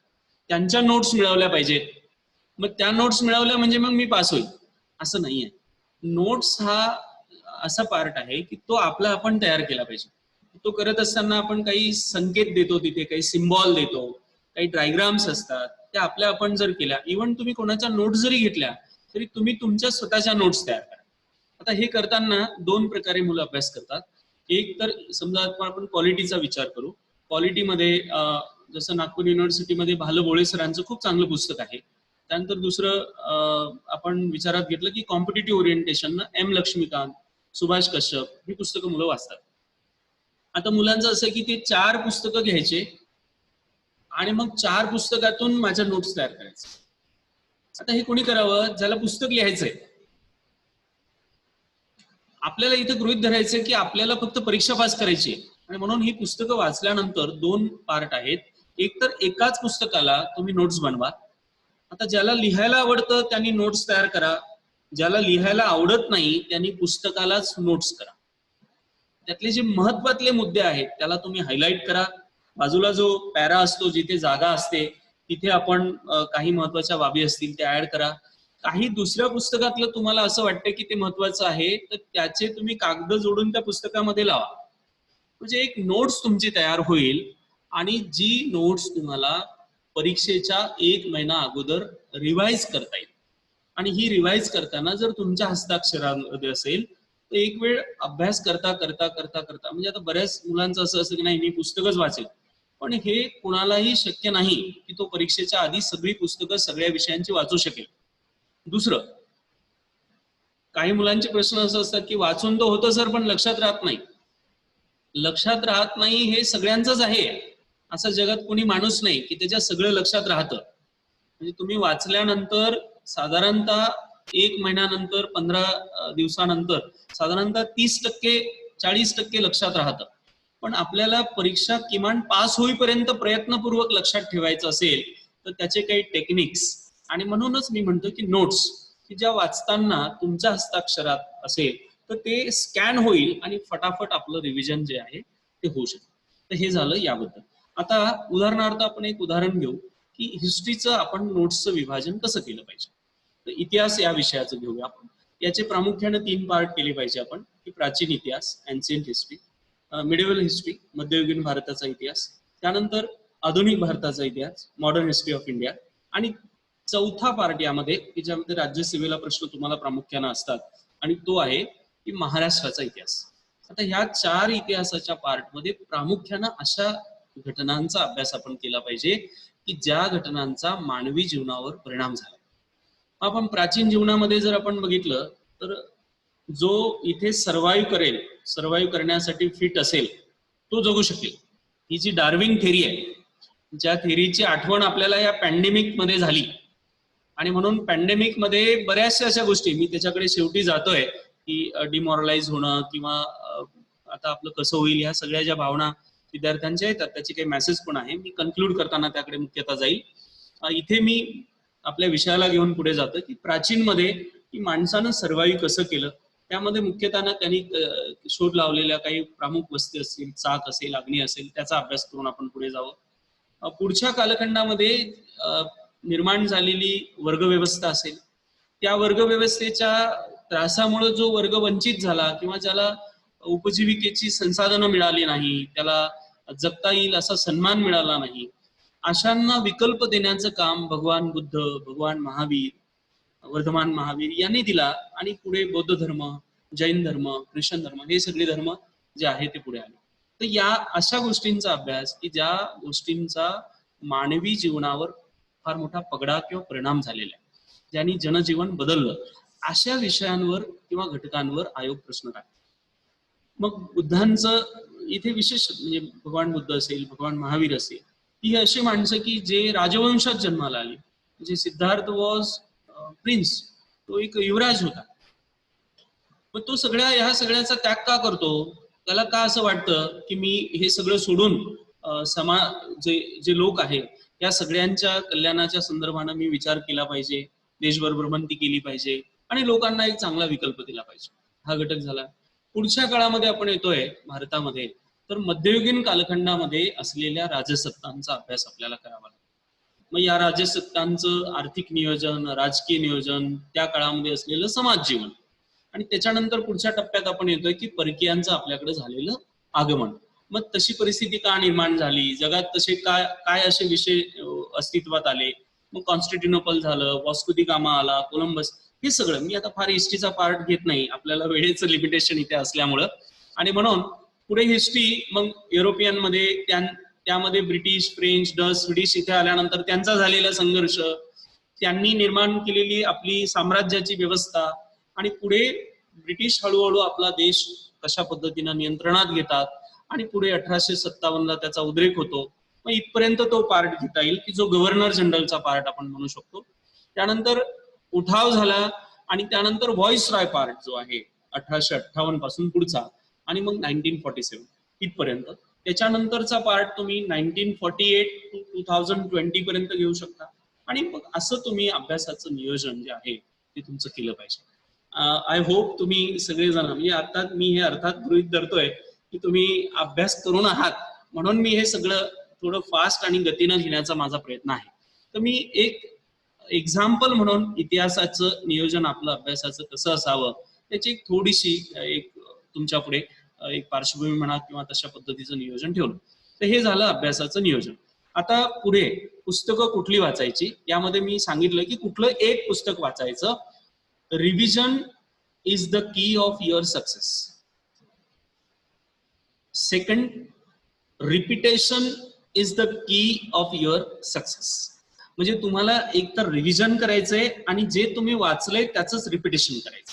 त्यांच्या नोट्स मिळवल्या पाहिजेत, मग त्या नोट्स मिळवल्या म्हणजे मग मी पास होईल असं नाहीये. नोट्स हा असा पार्ट आहे की तो आपला आपण तयार केला पाहिजे. तो करत असताना आपण काही संकेत देतो, तिथे काही सिम्बॉल देतो, काही डायग्राम्स असतात, त्या आपल्या आपण जर केल्या, इव्हन तुम्ही कोणाच्या नोट्स जरी घेतल्या तरी तुम्ही तुमच्या स्वतःच्या नोट्स तयार करा. आता हे करताना 2 प्रकारे मुलं अभ्यास करतात. एक तर समजा आपण क्वालिटीचा विचार करू, क्वालिटीमध्ये जसं नागपूर युनिव्हर्सिटीमध्ये भालभोळे सरांचं खूप चांगलं पुस्तक आहे. त्यानंतर दुसरं आपण विचारात घेतलं की competitive orientation M Lakshmikant, Subhash Kashyap, ही पुस्तकं मुलं वाचतात. आता मुलांचं असं की ते 4 पुस्तकं घ्यायचे आणि मग 4 पुस्तकातून माझ्या नोट्स तयार करायचे. आता हे कोणी करावं ज्याला पुस्तक लिहायचंय. आपल्याला इथं गृहीत धरायचंय की आपल्याला फक्त परीक्षा पास करायची आहे, आणि म्हणून ही पुस्तकं वाचल्यानंतर 2 पार्ट आहेत. एक तर एकाच पुस्तकाला तुम्ही नोट्स बनवा. आता ज्याला लिहायला आवडतं त्यांनी नोट्स तयार करा, ज्याला लिहायला आवडत नाही त्यांनी पुस्तकालाच नोट्स करा. त्यातले जे महत्वातले मुद्दे आहेत त्याला तुम्ही हायलाइट करा. बाजूला जो पॅरा असतो, जिथे जागा असते तिथे आपण काही महत्वाच्या बाबी असतील त्या ऍड करा. काही दुसऱ्या पुस्तकातलं तुम्हाला असं वाटतं की ते महत्वाचं आहे तर त्याचे तुम्ही कागद जोडून त्या पुस्तकामध्ये लावा. म्हणजे एक नोट्स तुमची तयार होईल, आणि जी नोट्स तुम्हाला परीक्षेच्या 1 महिना अगोदर रिवाइज करता येईल. आणि ही रिवाइज करताना जर तुमच्या हस्ताक्षरामध्ये असेल तर एक वेळ अभ्यास करता करता करता करता, म्हणजे आता बऱ्याच मुलांचं असं असतं की नाही मी पुस्तकच वाचेल, पण हे कुणालाही शक्य नाही की तो परीक्षेच्या आधी सगळी पुस्तकं सगळ्या विषयांची वाचू शकेल. दुसरं, काही मुलांचे प्रश्न असं असतात की वाचून तर होतं सर पण लक्षात राहत नाही. लक्षात राहत नाही हे सगळ्यांचंच आहे. असं जगात कोणी माणूस नाही की त्याच्या सगळं लक्षात राहतं. म्हणजे तुम्ही वाचल्यानंतर साधारणतः 1 महिन्यानंतर 15 दिवसानंतर साधारणतः 30% 40% लक्षात राहतं. पण आपल्याला परीक्षा किमान पास होईपर्यंत प्रयत्नपूर्वक लक्षात ठेवायचं असेल तर त्याचे काही टेक्निक्स, आणि म्हणूनच मी म्हणतो की नोट्स की ज्या वाचताना तुमच्या हस्ताक्षरात असेल तर ते स्कॅन होईल आणि फटाफट आपलं रिव्हिजन जे आहे ते होऊ शकतं. तर हे झालं याबद्दल. आता उदाहरणार्थ आपण एक उदाहरण घेऊ की हिस्ट्रीचं आपण नोट्सचं विभाजन कसं केलं पाहिजे. तर इतिहास या विषयाचं घेऊया आपण. याचे प्रामुख्याने 3 पार्ट केले पाहिजे आपण, की प्राचीन इतिहास एन्शियंट हिस्ट्री, मिडिवल हिस्ट्री मध्ययुगीन भारताचा इतिहास, त्यानंतर आधुनिक भारताचा इतिहास, मॉडर्न हिस्ट्री ऑफ इंडिया, आणि चौथा पार्ट यामध्ये की ज्यामध्ये राज्यसेवेला प्रश्न तुम्हाला प्रामुख्याने असतात, आणि तो आहे की महाराष्ट्राचा इतिहास. आता ह्या 4 इतिहासाच्या पार्टमध्ये प्रामुख्याने अशा घटनांचा अभ्यास आपण केला पाहिजे की ज्या घटनांचा मानवी जीवनावर परिणाम झाला. आपण प्राचीन जीवनामध्ये जर आपण बघितलं तर जो इथे सर्व्हाइव्ह करण्यासाठी फिट असेल तो जगू शकेल. ही जी डार्विन थेरी आहे, ज्या थेरीची आठवण आपल्याला या पॅन्डेमिक मध्ये झाली, आणि म्हणून पॅन्डेमिक मध्ये बऱ्याचशा अशा गोष्टी, मी त्याच्याकडे शेवटी जातोय की डिमॉरलाइज होणं किंवा आता आपलं कसं होईल, ह्या सगळ्या ज्या भावना विद्यार्थ्यांच्या येतात त्याची काही मेसेज पण आहे. मी कन्क्लूड करताना त्याकडे मुख्यतः जाईल. इथे मी आपल्या विषयाला घेऊन पुढे जातो की प्राचीन मध्ये की माणसानं सर्व्हाइव्ह कसं केलं, त्यामध्ये मुख्यतः त्यांनी शोध लावलेल्या काही प्रमुख वस्ती असतील, चाक असेल, अग्नी असेल, त्याचा अभ्यास करून आपण पुढे जावं. पुढच्या कालखंडामध्ये निर्माण झालेली वर्गव्यवस्था असेल, त्या वर्गव्यवस्थेच्या त्रासामुळे जो वर्ग वंचित झाला किंवा ज्याला उपजीविकेची संसाधनं मिळाली नाही, त्याला जगता येईल असा सन्मान मिळाला नाही, अशांना विकल्प देण्याचं काम भगवान बुद्ध, भगवान महावीर, वर्धमान महावीर यांनी दिला. आणि पुढे बौद्ध धर्म, जैन धर्म, ख्रिश्चन धर्म, हे सगळे धर्म जे आहे ते पुढे आले. तर या अशा गोष्टींचा अभ्यास की ज्या गोष्टींचा मानवी जीवनावर फार मोठा पगडा किंवा परिणाम झालेला आहे, ज्यांनी जनजीवन बदललं, अशा विषयांवर किंवा घटकांवर आयोग प्रश्न काढतो. मग बुद्धांचं इथे विशेष म्हणजे भगवान बुद्ध असेल, भगवान महावीर असेल, ही अशी माणसं की जे राजवंशात जन्माला आली. म्हणजे सिद्धार्थ वॉज प्रिन्स, तो एक युवराज होता. पण तो ह्या सगळ्याचा त्याग का करतो? त्याला का असं वाटतं की मी हे सगळं सोडून जे लोक आहेत या सगळ्यांच्या कल्याणाच्या संदर्भानं मी विचार केला पाहिजे, देशभर भ्रमंती केली पाहिजे आणि लोकांना एक चांगला विकल्प दिला पाहिजे. हा घटक झाला. पुढच्या काळामध्ये आपण येतोय भारतामध्ये, तर मध्ययुगीन कालखंडामध्ये असलेल्या राजसत्तांचा अभ्यास आपल्याला करावा लागतो. मग या राजसत्तांचं आर्थिक नियोजन, राजकीय नियोजन, त्या काळामध्ये असलेलं समाज जीवन, आणि त्याच्यानंतर पुढच्या टप्प्यात आपण येतोय की परकीयांचं आपल्याकडे झालेलं आगमन. मग तशी परिस्थिती का निर्माण झाली, जगात तसे काय असे विषय अस्तित्वात आले. मग कॉन्स्टँटिनोपल झालं, वास्को दी गामा आला, कोलंबस, हे सगळं. मी आता फार हिस्ट्रीचा पार्ट घेत नाही, आपल्याला वेळेचं लिमिटेशन इथे असल्यामुळं. आणि म्हणून पुढे हिस्ट्री मग युरोपियन मध्ये, त्यामध्ये ब्रिटिश, फ्रेंच, डच, स्वीडिश इथे आल्यानंतर त्यांचा झालेला संघर्ष, त्यांनी निर्माण केलेली आपली साम्राज्याची व्यवस्था, आणि पुढे ब्रिटिश हळूहळू आपला देश कशा पद्धतीनं नियंत्रणात घेतात, आणि पुढे 1857ला त्याचा उद्रेक होतो. मग इथपर्यंत तो पार्ट घेता येईल की जो गव्हर्नर जनरलचा पार्ट आपण म्हणू शकतो. त्यानंतर उठाव झाला, आणि त्यानंतर व्हॉइस रॉय पार्ट जो आहे 1858 पासून पुढचा, आणि मग 1947 इथपर्यंत. त्याच्यानंतरचा पार्ट तुम्ही 1948 to 2020 पर्यंत घेऊ शकता. आणि मग असं तुम्ही अभ्यासाचं नियोजन जे आहे ते तुमचं केलं पाहिजे. आय होप तुम्ही सगळेजण, म्हणजे अर्थात मी हे अर्थात गृहीत धरतोय की तुम्ही अभ्यास करून आहात, म्हणून मी हे सगळं थोडं फास्ट आणि गतीनं घेण्याचा माझा प्रयत्न आहे. तर मी एक एक्झाम्पल म्हणून इतिहासाचं नियोजन आपलं अभ्यासाचं कसं असावं त्याची एक थोडीशी एक तुमच्या पुढे एक पार्श्वभूमी म्हणा किंवा तशा पद्धतीचं नियोजन ठेवलं. तर हे झालं अभ्यासाचं नियोजन. आता पुढे पुस्तकं कुठली वाचायची, यामध्ये मी सांगितलं की कुठलं एक पुस्तक वाचायचं. Revision is the key of your success. Second, repetition is the key of your success. म्हणजे तुम्हाला एक तर रिव्हिजन करायचंय आणि जे तुम्ही वाचलंय त्याचंच रिपिटेशन करायचं.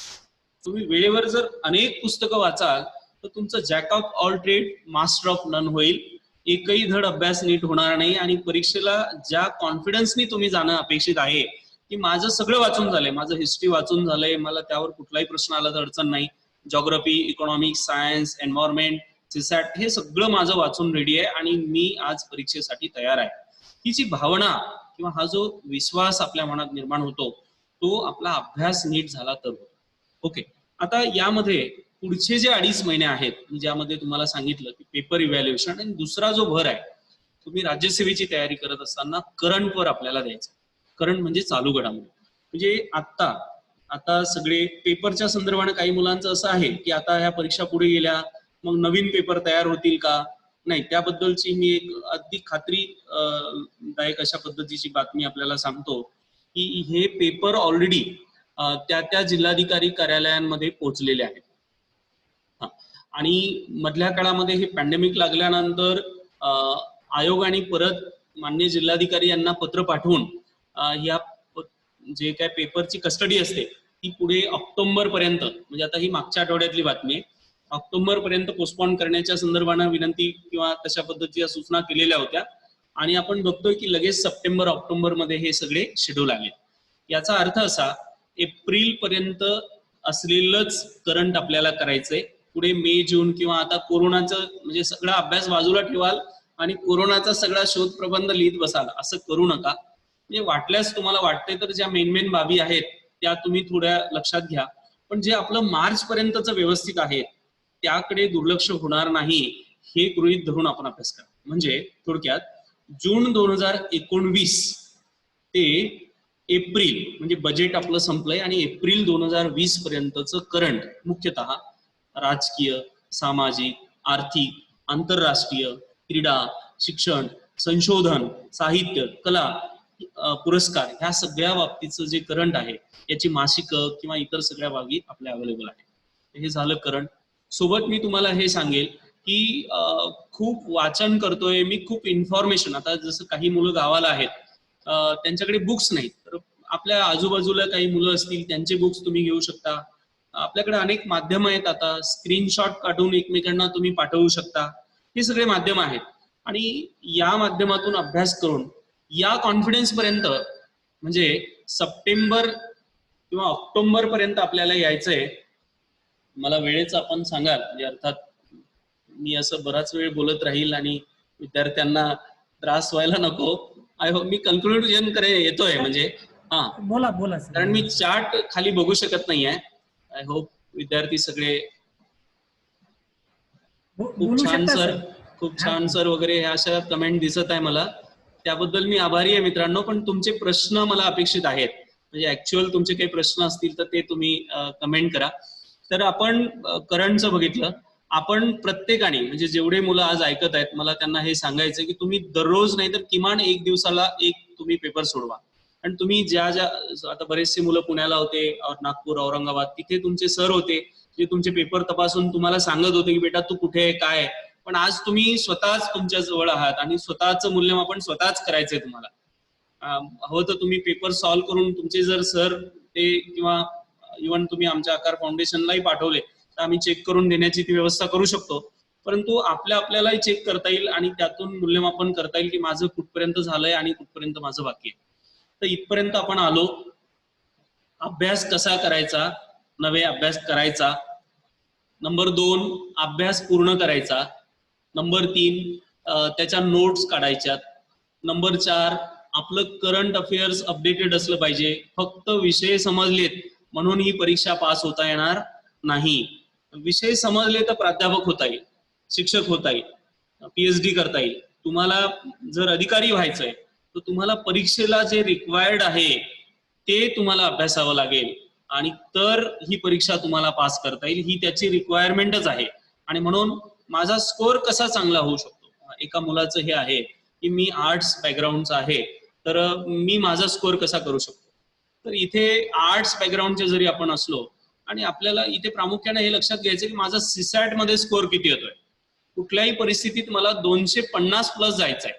तुम्ही वेळेवर जर अनेक पुस्तकं वाचाल तर तुमचं jack of all trade master of none होईल. एकही धड अभ्यास नीट होणार नाही, आणि परीक्षेला ज्या कॉन्फिडन्सनी तुम्ही जाणं अपेक्षित आहे की माझं सगळं वाचून झालंय, माझं हिस्ट्री वाचून झालंय, मला त्यावर कुठलाही प्रश्न आला तर अडचण नाही, geography, economics, science, environment, CSAT, हे सगळं माझं वाचून रेडी आहे आणि मी आज परीक्षेसाठी तयार आहे, ही जी भावना किंवा हा जो विश्वास आपल्या मनात निर्माण होतो तो आपला अभ्यास नीट झाला तर होतो. ओके, आता यामध्ये पुढचे जे 2.5 महिने आहेत ज्यामध्ये तुम्हाला सांगितलं की पेपर इव्हॅल्युएशन, आणि दुसरा जो भर आहे तुम्ही राज्यसेवेची तयारी करत असताना करंटवर आपल्याला द्यायचं. करंट म्हणजे चालू घडामोडी. म्हणजे आता सगळे पेपरच्या संदर्भाने काही मुलांचं असं आहे की आता ह्या परीक्षा पुढे गेल्या मग नवीन पेपर तयार होतील का, नाही, त्याबद्दलची मी एक अगदी खात्री दायक अशा पद्धतीची बातमी आपल्याला सांगतो की हे पेपर ऑलरेडी त्या जिल्हाधिकारी कार्यालयांमध्ये पोहोचलेले आहेत. आणि मधल्या काळामध्ये हे पॅन्डेमिक लागल्यानंतर आयोगाने परत माननीय जिल्हाधिकारी यांना पत्र पाठवून या जे काय पेपरची कस्टडी असते ती पुढे ऑक्टोबर पर्यंत, म्हणजे आता ही मागच्या आठवड्यातली बातमी आहे, ऑक्टोबर पर्यंत पोस्टपोन करण्याच्या संदर्भानं विनंती किंवा तशा पद्धतीच्या सूचना केलेल्या होत्या. आणि आपण बघतोय की लगेच सप्टेंबर ऑक्टोबर मध्ये हे सगळे शेड्यूल आले. याचा अर्थ असा, एप्रिल पर्यंत असलेलंच करंट आपल्याला करायचंय. पुढे मे जून किंवा आता कोरोनाचं म्हणजे सगळा अभ्यास बाजूला ठेवाल आणि कोरोनाचा सगळा शोध प्रबंध लिहित बसाल असं करू नका. म्हणजे वाटल्यास तुम्हाला वाटते तर ज्या मेन बाबी आहेत त्या तुम्ही थोड्या लक्षात घ्या, पण जे आपलं मार्च पर्यंतचं व्यवस्थित आहे त्याकडे दुर्लक्ष होणार नाही हे गृहीत धरून आपण अभ्यास करा. म्हणजे थोडक्यात जून 2019 ते एप्रिल म्हणजे बजेट आपलं संपलंय आणि एप्रिल 2020 पर्यंतचं करंट मुख्यतः राजकीय, सामाजिक, आर्थिक, आंतरराष्ट्रीय, क्रीडा, शिक्षण, संशोधन, साहित्य, कला, पुरस्कार ह्या सगळ्या बाबतीचं जे करंट आहे याची मासिकं किंवा इतर सगळ्या बाबी आपल्या अवेलेबल आहे. हे झालं करंट. सोबत मी तुम्हाला हे सांगेल की खूप वाचन करतोय मी, खूप इन्फॉर्मेशन. आता जसं काही मुलं गावाला आहेत त्यांच्याकडे बुक्स नाहीत, तर आपल्या आजूबाजूला काही मुलं असतील त्यांचे बुक्स तुम्ही घेऊ शकता. आपल्याकडे अनेक माध्यम आहेत, आता स्क्रीनशॉट काढून एकमेकांना तुम्ही पाठवू शकता. हे सगळे माध्यम आहेत आणि या माध्यमातून अभ्यास करून या कॉन्फिडन्स पर्यंत म्हणजे सप्टेंबर किंवा ऑक्टोबर पर्यंत आपल्याला यायचंय. मला वेळेचं आपण सांगाल, म्हणजे अर्थात मी असं बराच वेळ बोलत राहील आणि विद्यार्थ्यांना त्रास व्हायला नको. आय होप मी कन्क्लुजन येतोय म्हणजे बोला बोला. कारण मी चार्ट खाली बघू शकत नाहीये. आय होप विद्यार्थी सगळे खूप छान सर, खूप छान सर वगैरे ह्या अशा कमेंट दिसत आहे मला, त्याबद्दल मी आभारी आहे मित्रांनो. पण तुमचे प्रश्न मला अपेक्षित आहेत, म्हणजे ऍक्च्युअल तुमचे काही प्रश्न असतील तर ते तुम्ही कमेंट करा. तर आपण करंटचं बघितलं. आपण प्रत्येकाने म्हणजे जेवढे मुलं आज ऐकत आहेत मला त्यांना हे सांगायचं की तुम्ही दररोज नाही तर किमान एक दिवसाला एक तुम्ही पेपर सोडवा. आणि तुम्ही ज्या आता बरेचसे मुलं पुण्याला होते, नागपूर, औरंगाबाद, तिथे तुमचे सर होते जे तुमचे पेपर तपासून तुम्हाला सांगत होते की बेटा तू कुठे आहे काय. पण आज तुम्ही स्वतःच तुमच्या जवळ आहात आणि स्वतःचं मूल्यमापन स्वतःच करायचंय तुम्हाला. हवं तर तुम्ही पेपर सॉल्व्ह करून तुमचे जर सर ते किंवा इव्हन तुम्ही आमच्या आकार फाउंडेशनलाही पाठवले तर आम्ही चेक करून देण्याची ती व्यवस्था करू शकतो. परंतु आपल्यालाही चेक करता येईल आणि त्यातून मूल्यमापन करता येईल की माझं कुठपर्यंत झालंय आणि कुठपर्यंत माझं बाकी आहे. तर इथपर्यंत आपण आलो. अभ्यास कसा करायचा, नवे अभ्यास करायचा. नंबर 2 अभ्यास पूर्ण करायचा. नंबर 3 त्याच्या नोट्स काढायच्यात. नंबर 4 आपलं करंट अफेअर्स अपडेटेड असलं पाहिजे. फक्त विषय समजलेत म्हणून ही परीक्षा पास होता येणार नाही. विषय समजले तर प्राध्यापक होता येईल, शिक्षक होता येईल, PhD करता येईल. तुम्हाला जर अधिकारी व्हायचंय तर तुम्हाला परीक्षेला जे रिक्वायर्ड आहे ते तुम्हाला अभ्यासावं लागेल आणि तर ही परीक्षा तुम्हाला पास करता येईल. ही त्याची रिक्वायरमेंटच आहे. आणि म्हणून माझा स्कोर कसा चांगला होऊ शकतो. एका मुलाचं हे आहे की मी आर्ट्स बॅकग्राऊंडचा आहे तर मी माझा स्कोर कसा करू शकतो. तर इथे आर्ट्स बॅकग्राऊंडचे जरी आपण असलो आणि आपल्याला इथे प्रामुख्याने हे लक्षात घ्यायचं की माझा सीसॅट मध्ये स्कोर किती येतोय. कुठल्याही परिस्थितीत मला 250 प्लस जायचंय.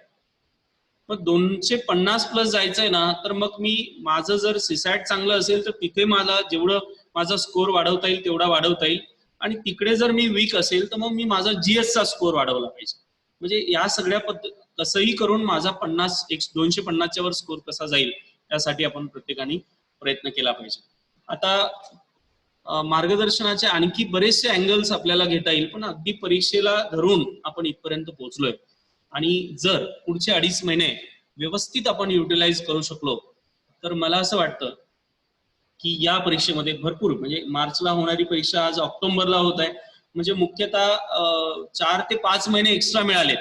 मग 250 प्लस जायचंय ना, तर मग मी माझं जर सीसॅट चांगलं असेल तर तिथे मला जेवढं माझा स्कोर वाढवता येईल तेवढा वाढवता येईल. आणि तिकडे जर मी वीक असेल तर मग मी माझा GS चा स्कोर वाढवला पाहिजे. म्हणजे या सगळ्या कसंही करून माझा 250च्या वर स्कोर कसा जाईल त्यासाठी आपण प्रत्येकाने प्रयत्न केला पाहिजे. आता मार्गदर्शनाचे आणखी बरेचसे अँगल्स आपल्याला घेता येईल, पण अगदी परीक्षेला धरून आपण इथपर्यंत पोहोचलोय. आणि जर पुढचे 2.5 महिने व्यवस्थित आपण युटिलाइज करू शकलो तर मला असं वाटतं की या परीक्षेमध्ये भरपूर म्हणजे मार्चला होणारी परीक्षा आज ऑक्टोबरला होत आहे, म्हणजे मुख्यतः 4 ते 5 महिने एक्स्ट्रा मिळाले.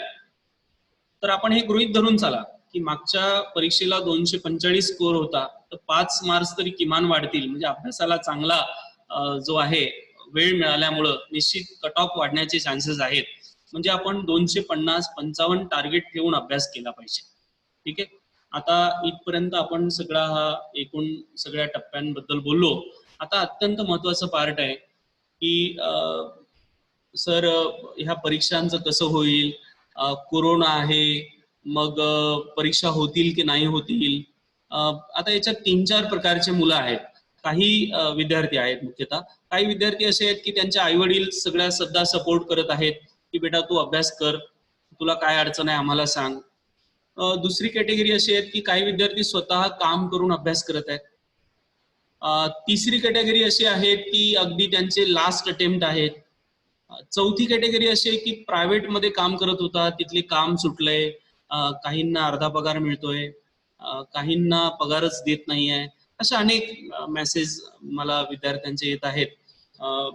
तर आपण हे गृहीत धरून चाला की मागच्या परीक्षेला 245 स्कोर होता तर 5 मार्क्स तरी किमान वाढतील. म्हणजे अभ्यासाला चांगला जो आहे वेळ मिळाल्यामुळं निश्चित कट ऑफ वाढण्याचे चान्सेस आहेत. म्हणजे आपण 250-55 टार्गेट ठेवून अभ्यास केला पाहिजे. ठीक आहे. आता इथपर्यंत आपण सगळा हा एकूण सगळ्या टप्प्यांबद्दल बोललो. आता अत्यंत महत्वाचं पार्ट आहे की सर ह्या परीक्षांचं कसं होईल, कोरोना आहे, मग परीक्षा होतील की नाही होतील. आता याच्यात 3-4 प्रकारचे मुलं आहेत. काही विद्यार्थी आहेत, मुख्यतः काही विद्यार्थी असे आहेत की त्यांचे आई वडील सगळ्या सध्या सपोर्ट करत आहेत की बेटा तू अभ्यास कर, तुला काय अडचण आहे आम्हाला सांग. दुसरी कॅटेगरी अशी आहेत की काही विद्यार्थी स्वतः काम करून अभ्यास करत आहेत. तिसरी कॅटेगरी अशी आहेत की अगदी त्यांचे लास्ट अटेम्प्ट आहेत. चौथी कॅटेगरी अशी आहे की प्रायव्हेट मध्ये काम करत होता, तिथले काम सुटलंय, काहींना अर्धा पगार मिळतोय, काहींना पगारच देत नाहीये. अशा अनेक मेसेज मला विद्यार्थ्यांचे येत आहेत.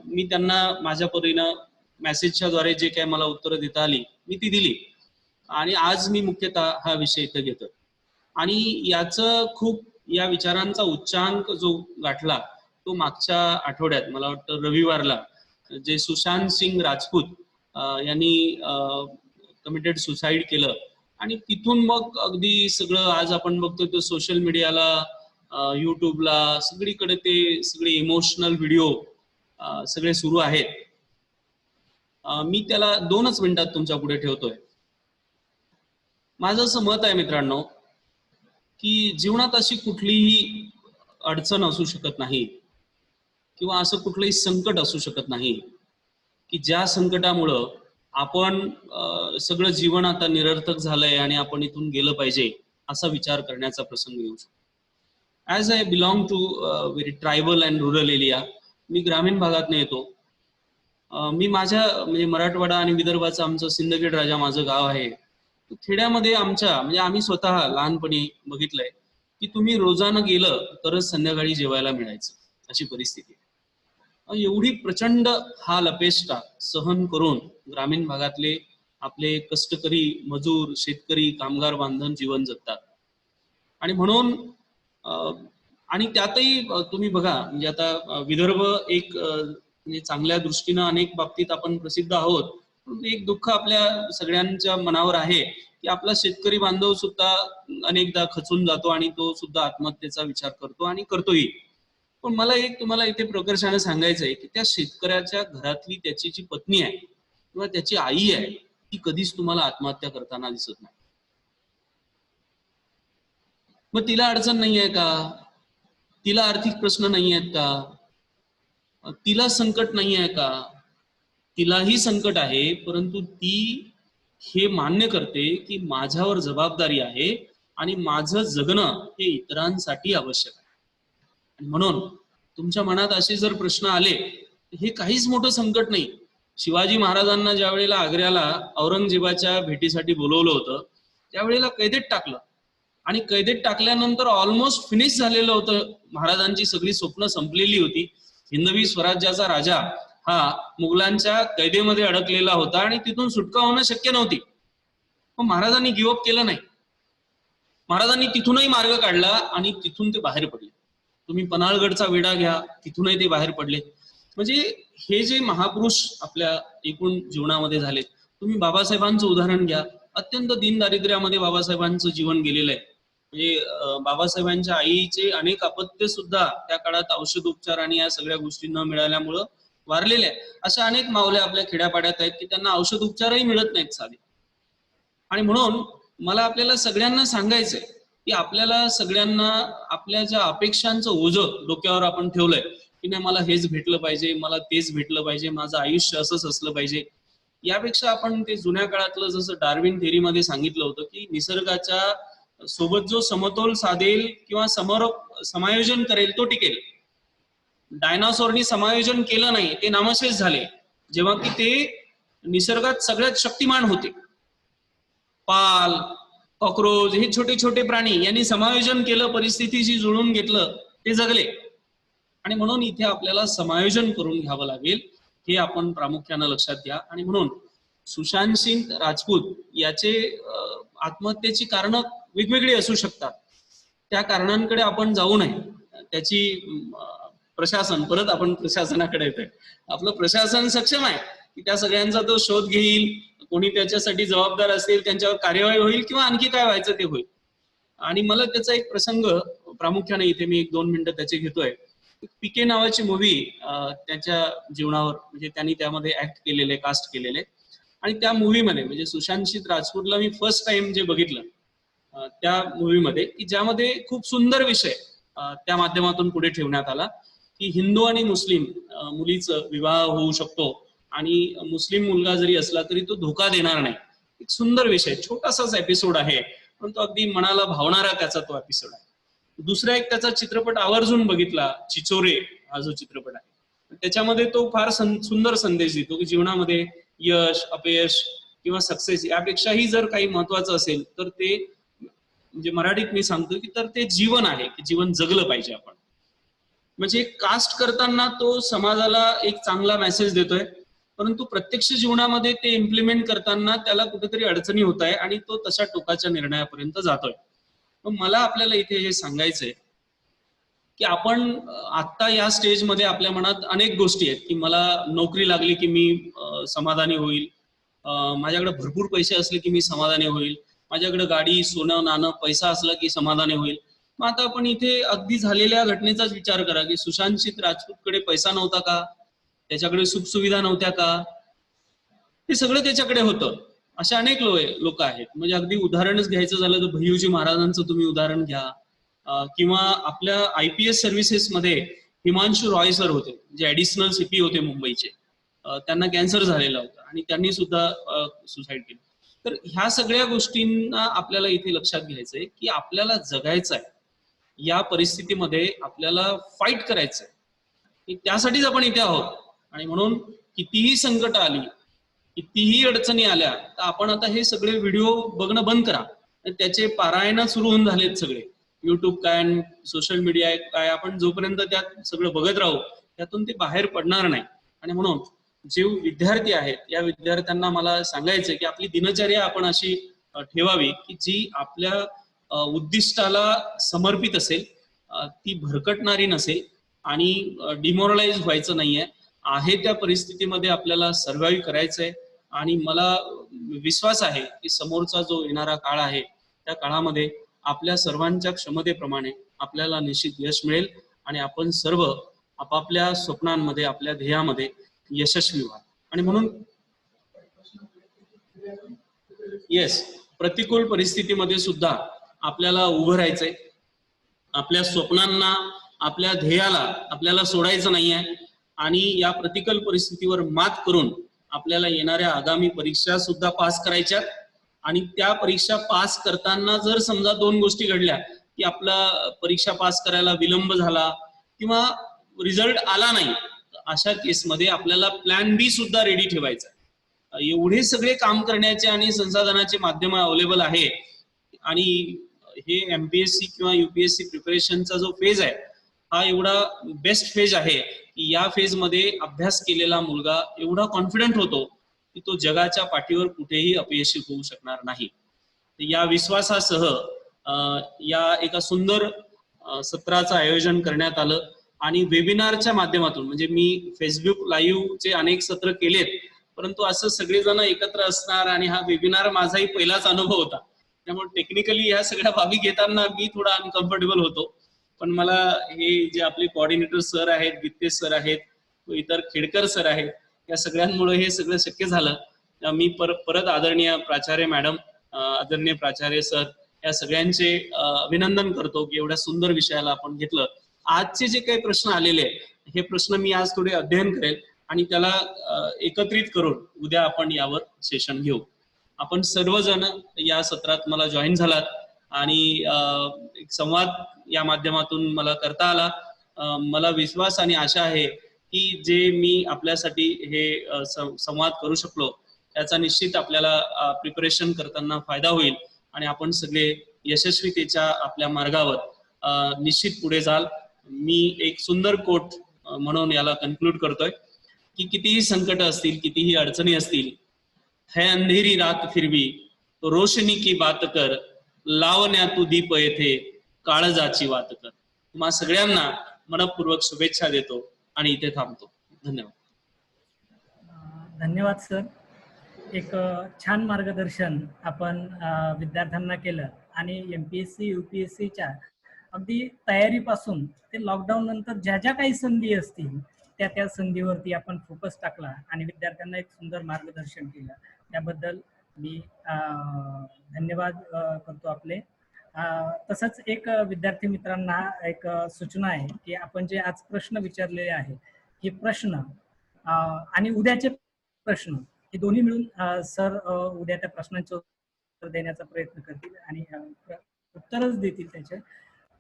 मी त्यांना माझ्या परीनं मेसेजच्या द्वारे जे काय मला उत्तरं देता आली मी ती दिली आणि आज मी मुख्यतः हा विषय इथं घेतो. आणि याचं खूप या विचारांचा उच्चांक जो गाठला तो मागच्या आठवड्यात मला वाटतं रविवारला जे सुशांत सिंग राजपूत यांनी कमिटेड सुसाईड केलं आणि तिथून मग अगदी सगळं आज आपण बघतोय तो सोशल मीडियाला, युट्यूबला सगळीकडे ते सगळे इमोशनल व्हिडिओ सगळे सुरू आहेत. मी त्याला 2च मिनिटात तुमच्या पुढे ठेवतोय. माझं असं मत आहे मित्रांनो की जीवनात अशी कुठलीही अडचण असू शकत नाही किंवा असं कुठलंही संकट असू शकत नाही की ज्या संकटामुळं आपण सगळं जीवन आता निरर्थक झालंय आणि आपण इथून गेलं पाहिजे असा विचार करण्याचा प्रसंग येऊ शकतो. As I belong to very tribal and rural area, मी ग्रामीण भागातनं येतो. मी माझ्या म्हणजे मराठवाडा आणि विदर्भाचं आमचं सिंदखेड राजा माझं गाव आहे. खेड्यामध्ये आमच्या म्हणजे आम्ही स्वतः लहानपणी बघितलंय की तुम्ही रोजानं गेलं तरच संध्याकाळी जेवायला मिळायचं, अशी परिस्थिती. एवढी प्रचंड हाल अपेष्टा सहन करून ग्रामीण भागातले आपले कष्टकरी मजूर, शेतकरी, कामगार बांधव जीवन जगतात. आणि म्हणून आणि त्यातही तुम्ही बघा म्हणजे आता विदर्भ एक म्हणजे चांगल्या दृष्टीनं अनेक बाबतीत आपण प्रसिद्ध आहोत. एक दुःख आपल्या सगळ्यांच्या मनावर आहे की आपला शेतकरी बांधव सुद्धा अनेकदा खचून जातो आणि तो सुद्धा आत्महत्येचा विचार करतो आणि करतोही. पण मला एक तुम्हाला इथे प्रकर्षाने सांगायचं आहे की त्या शेतकऱ्याच्या घरातली त्याची जी पत्नी आहे किंवा त्याची आई आहे ती कधीच तुम्हाला आत्महत्या करताना दिसत नाही. मग तिला अडचण नाही आहे का? तिला आर्थिक प्रश्न नाही आहेत का? तिला संकट नाही आहे का? तिलाही संकट आहे, परंतु ती हे मान्य करते की माझ्यावर जबाबदारी आहे आणि माझं जगणं हे इतरांसाठी आवश्यक आहे. आणि म्हणून तुमच्या मनात असे जर प्रश्न आले हे काहीच मोठं संकट नाही. शिवाजी महाराजांना ज्या वेळेला आग्र्याला औरंगजेबाच्या भेटीसाठी बोलवलं होतं त्यावेळेला कैदेत टाकलं आणि कैदेत टाकल्यानंतर ऑलमोस्ट फिनिश झालेलं होतं. महाराजांची सगळी स्वप्न संपलेली होती. हिंदवी स्वराज्याचा राजा हा मुघलांच्या कैदेमध्ये अडकलेला होता आणि तिथून सुटका होणं शक्य नव्हती. पण महाराजांनी गिव्हअप केलं नाही. महाराजांनी तिथूनही मार्ग काढला आणि तिथून ते बाहेर पडले. तुम्ही पन्हाळगडचा वेढा घ्या, तिथूनही ते बाहेर पडले. म्हणजे हे जे महापुरुष आपल्या एकूण जीवनामध्ये झाले, तुम्ही बाबासाहेबांचं उदाहरण घ्या. अत्यंत दीनदारिद्र्यामध्ये बाबासाहेबांचं जीवन गेलेलं आहे. म्हणजे बाबासाहेबांच्या आईचे अनेक अपत्य सुद्धा त्या काळात औषधोपचार आणि या सगळ्या गोष्टी न मिळाल्यामुळं वारलेले आहे. अशा अनेक माऊल्या आपल्या खेड्यापाड्यात आहेत की त्यांना औषध उपचारही मिळत नाहीत साधे. आणि म्हणून मला आपल्याला सगळ्यांना सांगायचंय की आपल्याला सगळ्यांना आपल्या ज्या अपेक्षांचं ओझं डोक्यावर आपण ठेवलंय की नाही मला हेच भेटलं पाहिजे, मला तेच भेटलं पाहिजे, माझं आयुष्य असंच असलं पाहिजे, यापेक्षा आपण ते जुन्या काळातलं जसं डार्विन थेअरीमध्ये सांगितलं होतं की निसर्गाच्या सोबत जो समतोल साधेल किंवा समायोजन करेल तो टिकेल. डायनासोरनी समायोजन केलं नाही, ते नामशेष झाले, जेव्हा की ते निसर्गात सगळ्यात शक्तिमान होते. पाल, कॉक्रोच हे छोटे छोटे प्राणी यांनी समायोजन केलं, परिस्थितीशी जुळून घेतलं, ते जगले. आणि म्हणून इथे आपल्याला समायोजन करून घ्यावं लागेल, हे आपण प्रामुख्यानं लक्षात घ्या. आणि म्हणून सुशांत सिंग राजपूत याचे आत्महत्येची कारणं वेगवेगळी असू शकतात. त्या कारणांकडे आपण जाऊ नये. त्याची प्रशासन, परत आपण प्रशासनाकडे येतोय, आपलं प्रशासन सक्षम आहे की त्या सगळ्यांचा तो शोध घेईल, कोणी त्याच्यासाठी जबाबदार असेल त्यांच्यावर कार्यवाही होईल किंवा आणखी काय व्हायचं ते होईल. आणि मला त्याचा एक प्रसंग प्रामुख्याने इथे मी 1-2 मिनिटं त्याचे घेतोय. पीके नावाची मूवी त्याच्या जीवनावर म्हणजे त्यांनी त्यामध्ये ऍक्ट केलेले, कास्ट केलेले. आणि त्या मूवीमध्ये म्हणजे सुशांत सिंह राजपूतला मी फर्स्ट टाइम जे बघितलं त्या मूवीमध्ये, की ज्यामध्ये खूप सुंदर विषय त्या माध्यमातून पुढे ठेवण्यात आला, की हिंदू आणि मुस्लिम मुलीचं विवाह होऊ शकतो आणि मुस्लिम मुलगा जरी असला तरी तो धोका देणार नाही. एक सुंदर विषय, छोटासाच एपिसोड आहे पण तो अगदी मनाला भावणारा त्याचा तो एपिसोड आहे. दुसरा एक त्याचा चित्रपट आवर्जून बघितला, चिचोरे हा जो चित्रपट आहे, त्याच्यामध्ये तो फार सुंदर संदेश देतो की जीवनामध्ये यश, अपयश किंवा सक्सेस यापेक्षाही जर काही महत्वाचं असेल तर ते म्हणजे मराठीत मी सांगतो की तर ते जीवन आहे, की जीवन जगलं पाहिजे आपण. म्हणजे कास्ट करताना तो समाजाला एक चांगला मेसेज देतोय, परंतु प्रत्यक्ष जीवनामध्ये ते इम्प्लिमेंट करताना त्याला कुठेतरी अडचणी होत आहे आणि तो तशा टोकाच्या निर्णयापर्यंत जातोय. मग मला आपल्याला इथे हे सांगायचंय की आपण आता या स्टेजमध्ये आपल्या मनात अनेक गोष्टी आहेत, की मला नोकरी लागली की मी समाधानी होईल, माझ्याकडे भरपूर पैसे असले की मी समाधानी होईल, माझ्याकडे गाडी, सोनं, नाणं, पैसा असला की समाधानी होईल. मग आता आपण इथे अगदी झालेल्या घटनेचाच विचार करा की सुशांत सिंह राजपूतकडे पैसा नव्हता का, त्याच्याकडे सुखसुविधा नव्हत्या का, हे सगळं त्याच्याकडे होतं. अशा अनेक लोक आहेत. म्हणजे अगदी उदाहरणच घ्यायचं झालं तर भैयूजी महाराजांचं तुम्ही उदाहरण घ्या, किंवा आपल्या IPS सर्व्हिसेसमध्ये हिमांशु रॉय सर होते, जे ऍडिशनल CP होते मुंबईचे. त्यांना कॅन्सर झालेला होता आणि त्यांनी सुद्धा सुसाईड केली. तर ह्या सगळ्या गोष्टींना आपल्याला इथे लक्षात घ्यायचंय की आपल्याला जगायचं आहे, या परिस्थितीमध्ये आपल्याला फाईट करायचंय, त्यासाठीच आपण इथे आहोत. आणि म्हणून कितीही संकट आली, कितीही अडचणी आल्या तर आपण आता हे सगळे व्हिडिओ बघणं बंद करा. त्याचे पारायण सुरू होऊन झालेत सगळे, युट्यूब काय, सोशल मीडिया काय, आपण जोपर्यंत त्यात सगळं बघत राहू त्यातून ते बाहेर पडणार नाही. आणि म्हणून जे विद्यार्थी आहेत या विद्यार्थ्यांना मला सांगायचंय की आपली दिनचर्या आपण अशी ठेवावी की जी आपल्या उद्दिष्टाला समर्पित असेल, ती भरकटणारी नसेल आणि डिमोरलाइज व्हायचं नाहीये. आहे त्या परिस्थितीमध्ये आपल्याला सर्व्हाइव्ह करायचंय. आणि मला विश्वास आहे की समोरचा जो येणारा काळ आहे त्या काळामध्ये आपल्या सर्वांच्या क्षमतेप्रमाणे आपल्याला निश्चित यश मिळेल आणि आपण सर्व आपापल्या स्वप्नांमध्ये, आपल्या ध्येयामध्ये यशस्वी व्हा. आणि म्हणून येस, प्रतिकूल परिस्थितीमध्ये सुद्धा आपल्याला उभं राहायचंय. आपल्या स्वप्नांना, आपल्या ध्येयाला आपल्याला सोडायचं नाहीये. आणि या प्रतिकूल परिस्थितीवर मात करून आपल्याला येणाऱ्या आगामी परीक्षा सुद्धा पास करायच्या. आणि त्या परीक्षा पास करताना जर समजा 2 गोष्टी घडल्या की आपला परीक्षा पास करायला विलंब झाला किंवा रिझल्ट आला नाही, अशा केसमध्ये आपल्याला प्लॅन B सुद्धा रेडी ठेवायचा. एवढे सगळे काम करण्याचे आणि संसाधनाचे माध्यम अवेलेबल आहे. आणि हे MPSC किंवा UPSC प्रिपरेशनचा जो फेज आहे हा एवढा बेस्ट फेज आहे की या फेज मध्ये अभ्यास केलेला मुलगा एवढा कॉन्फिडंट होतो की तो जगाच्या पाठीवर कुठेही अपयशी होऊ शकणार नाही. या विश्वासासह या एका सुंदर सत्राचं आयोजन करण्यात आलं. आणि वेबिनारच्या माध्यमातून, म्हणजे मी फेसबुक लाईव्हचे अनेक सत्र केलेत, परंतु असं सगळेजण एकत्र असणार आणि हा वेबिनार माझाही पहिलाच अनुभव होता. त्यामुळे टेक्निकली ह्या सगळ्या बाबी घेताना मी थोडा अनकम्फर्टेबल होतो. पण मला हे जे आपले कोऑर्डिनेटर सर आहेत, गित्ते सर आहेत, इतर खेडकर सर आहेत, या सगळ्यांमुळे हे सगळं शक्य झालं. मी परत आदरणीय प्राचार्य मॅडम, आदरणीय प्राचार्य सर या सगळ्यांचे अभिनंदन करतो की एवढ्या सुंदर विषयाला आपण घेतलं. आजचे जे काही प्रश्न आलेले आहेत हे प्रश्न मी आज थोडे अध्ययन करेल आणि त्याला एकत्रित करून उद्या आपण यावर सेशन घेऊ. आपण सर्वजण या सत्रात मला जॉईन झालात आणि एक संवाद या माध्यमातून मला करता आला. मला विश्वास आणि आशा आहे की जे मी आपल्यासाठी हे संवाद करू शकलो त्याचा निश्चित आपल्याला प्रिपरेशन करताना फायदा होईल आणि आपण सगळे यशस्वीतेच्या आपल्या मार्गावर निश्चित पुढे जाल. मी एक सुंदर कोट म्हणून याला कन्क्लूड करतोय की कितीही संकट असतील, कितीही अडचणी असतील, है अंधेरी रात फिर भी तो रोशनी की बात कर, लावण्या तू दीप येथे काळजाची वात कर. तुम्हा सगळ्यांना मनपूर्वक शुभेच्छा देतो आणि इथे थांबतो. धन्यवाद. धन्यवाद सर. एक छान मार्गदर्शन आपण विद्यार्थ्यांना केलं आणि MPSC UPSCच्या अगदी तयारीपासून ते लॉकडाऊन नंतर ज्या ज्या काही संधी असतील त्या संधीवरती आपण फोकस टाकला आणि विद्यार्थ्यांना एक सुंदर मार्गदर्शन केलं. त्याबद्दल मी धन्यवाद करतो आपले. तसंच एक विद्यार्थी मित्रांना एक सूचना आहे की आपण जे आज प्रश्न विचारलेले आहे हे प्रश्न आणि उद्याचे प्रश्न हे दोन्ही मिळून सर उद्या त्या प्रश्नांचे उत्तर देण्याचा प्रयत्न करतील आणि उत्तरच देतील त्याचे.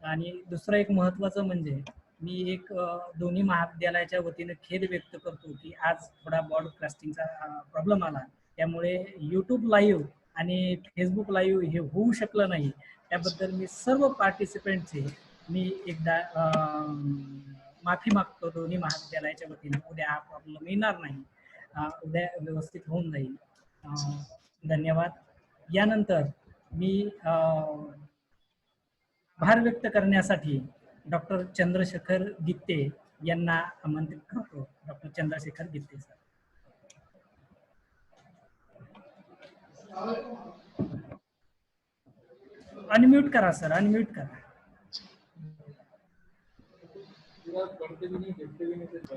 आणि दुसरं एक महत्त्वाचं म्हणजे मी एक दोन्ही महाविद्यालयाच्या वतीने खेद व्यक्त करतो की आज थोडा ब्रॉडकास्टिंगचा प्रॉब्लेम आला, त्यामुळे YouTube लाईव्ह आणि फेसबुक लाईव्ह हे होऊ शकलं नाही. त्याबद्दल मी सर्व पार्टिसिपेंटचे मी एकदा माफी मागतो दोन्ही महाविद्यालयाच्या वतीने. उद्या हा प्रॉब्लेम येणार नाही, उद्या व्यवस्थित होऊन जाईल. धन्यवाद. यानंतर मी आभार व्यक्त करण्यासाठी डॉक्टर चंद्रशेखर गित्ते यांना आमंत्रित करतो. डॉक्टर चंद्रशेखर गित्ते सर. अनम्यूट करा सर, अनम्यूट करा.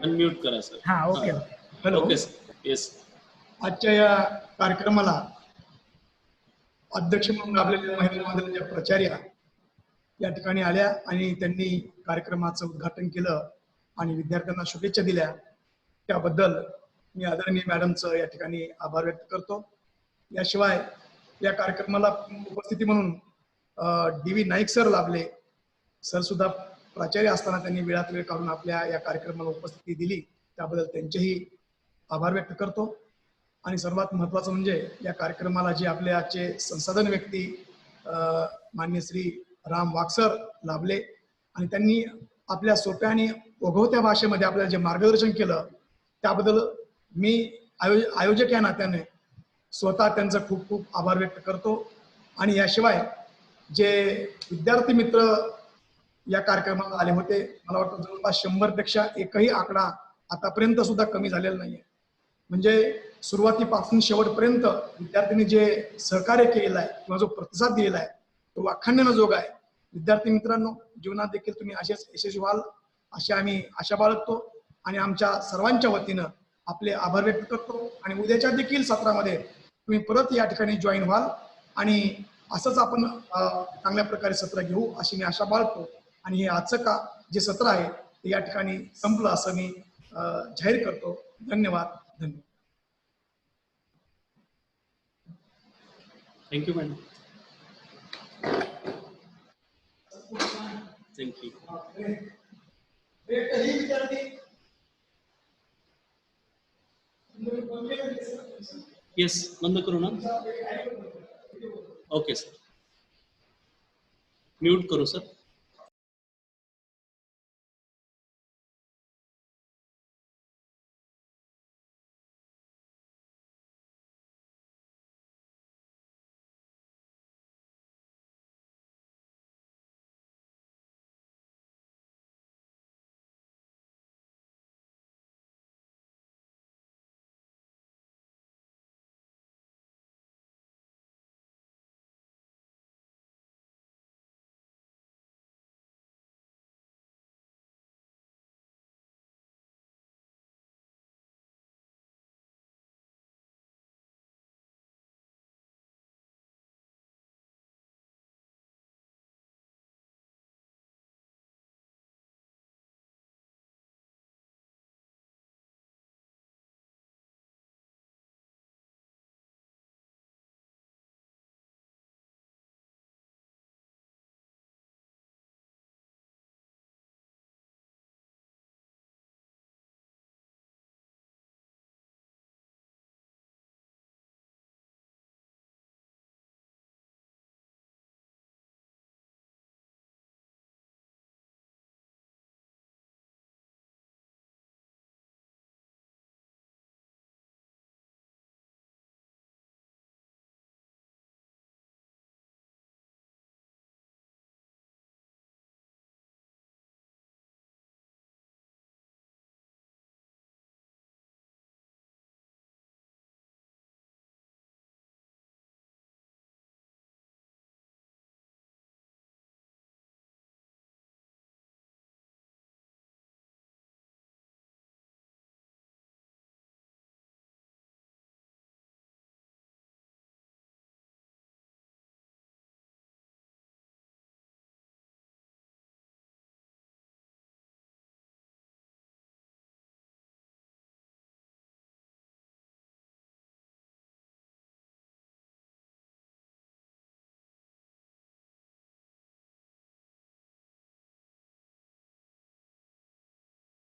अनम्यूट करा सर. हा, okay. Hello. Okay sir. Yes. आजच्या या कार्यक्रमाला अध्यक्ष म्हणून आपल्या महिला मंडळाच्या प्राचार्या या ठिकाणी आल्या आणि त्यांनी कार्यक्रमाचं उद्घाटन केलं आणि विद्यार्थ्यांना शुभेच्छा दिल्या. त्याबद्दल मी आदरणीय मॅडमचं या ठिकाणी आभार व्यक्त करतो. याशिवाय या कार्यक्रमाला उपस्थिती म्हणून DV नाईक सर लाभले. सर सुद्धा प्राचार्य असताना त्यांनी वेळात वेळ काढून आपल्या या कार्यक्रमाला उपस्थिती दिली, त्याबद्दल त्यांचेही आभार व्यक्त करतो. आणि सर्वात महत्त्वाचं म्हणजे या कार्यक्रमाला जे आपले आजचे संसाधन व्यक्ती मान्य श्री राम वागसर लाभले आणि त्यांनी आपल्या सोप्या आणि ओघवत्या भाषेमध्ये आपल्याला जे मार्गदर्शन केलं त्याबद्दल मी आयोजक या नात्याने स्वतः त्यांचा खूप खूप आभार व्यक्त करतो. आणि याशिवाय जे विद्यार्थी मित्र या कार्यक्रमाला आले होते, मला वाटतं जवळपास 100 पेक्षा एकही आकडा आतापर्यंत सुद्धा कमी झालेला नाहीये. म्हणजे सुरुवातीपासून शेवटपर्यंत विद्यार्थ्यांनी जे सहकार्य केलेलं आहे किंवा जो प्रतिसाद दिलेला आहे तो वाखाणण्यानं जोग आहे. विद्यार्थी मित्रांनो, जीवनात देखील तुम्ही असेच यशस्वी व्हाल अशी आम्ही आशा बाळगतो आणि आमच्या सर्वांच्या वतीनं आपले आभार व्यक्त करतो. आणि उद्याच्या देखील सत्रामध्ये तुम्ही परत या ठिकाणी जॉईन व्हाल आणि असंच आपण चांगल्या प्रकारे सत्र घेऊ अशी मी आशा बाळगतो. आणि हे आजचं जे सत्र आहे ते या ठिकाणी संपलं असं मी जाहीर करतो. धन्यवाद. धन्यवाद. Thank you madam. थँक्यू. येस, बंद करू ना. Okay sir. म्यूट करू सर.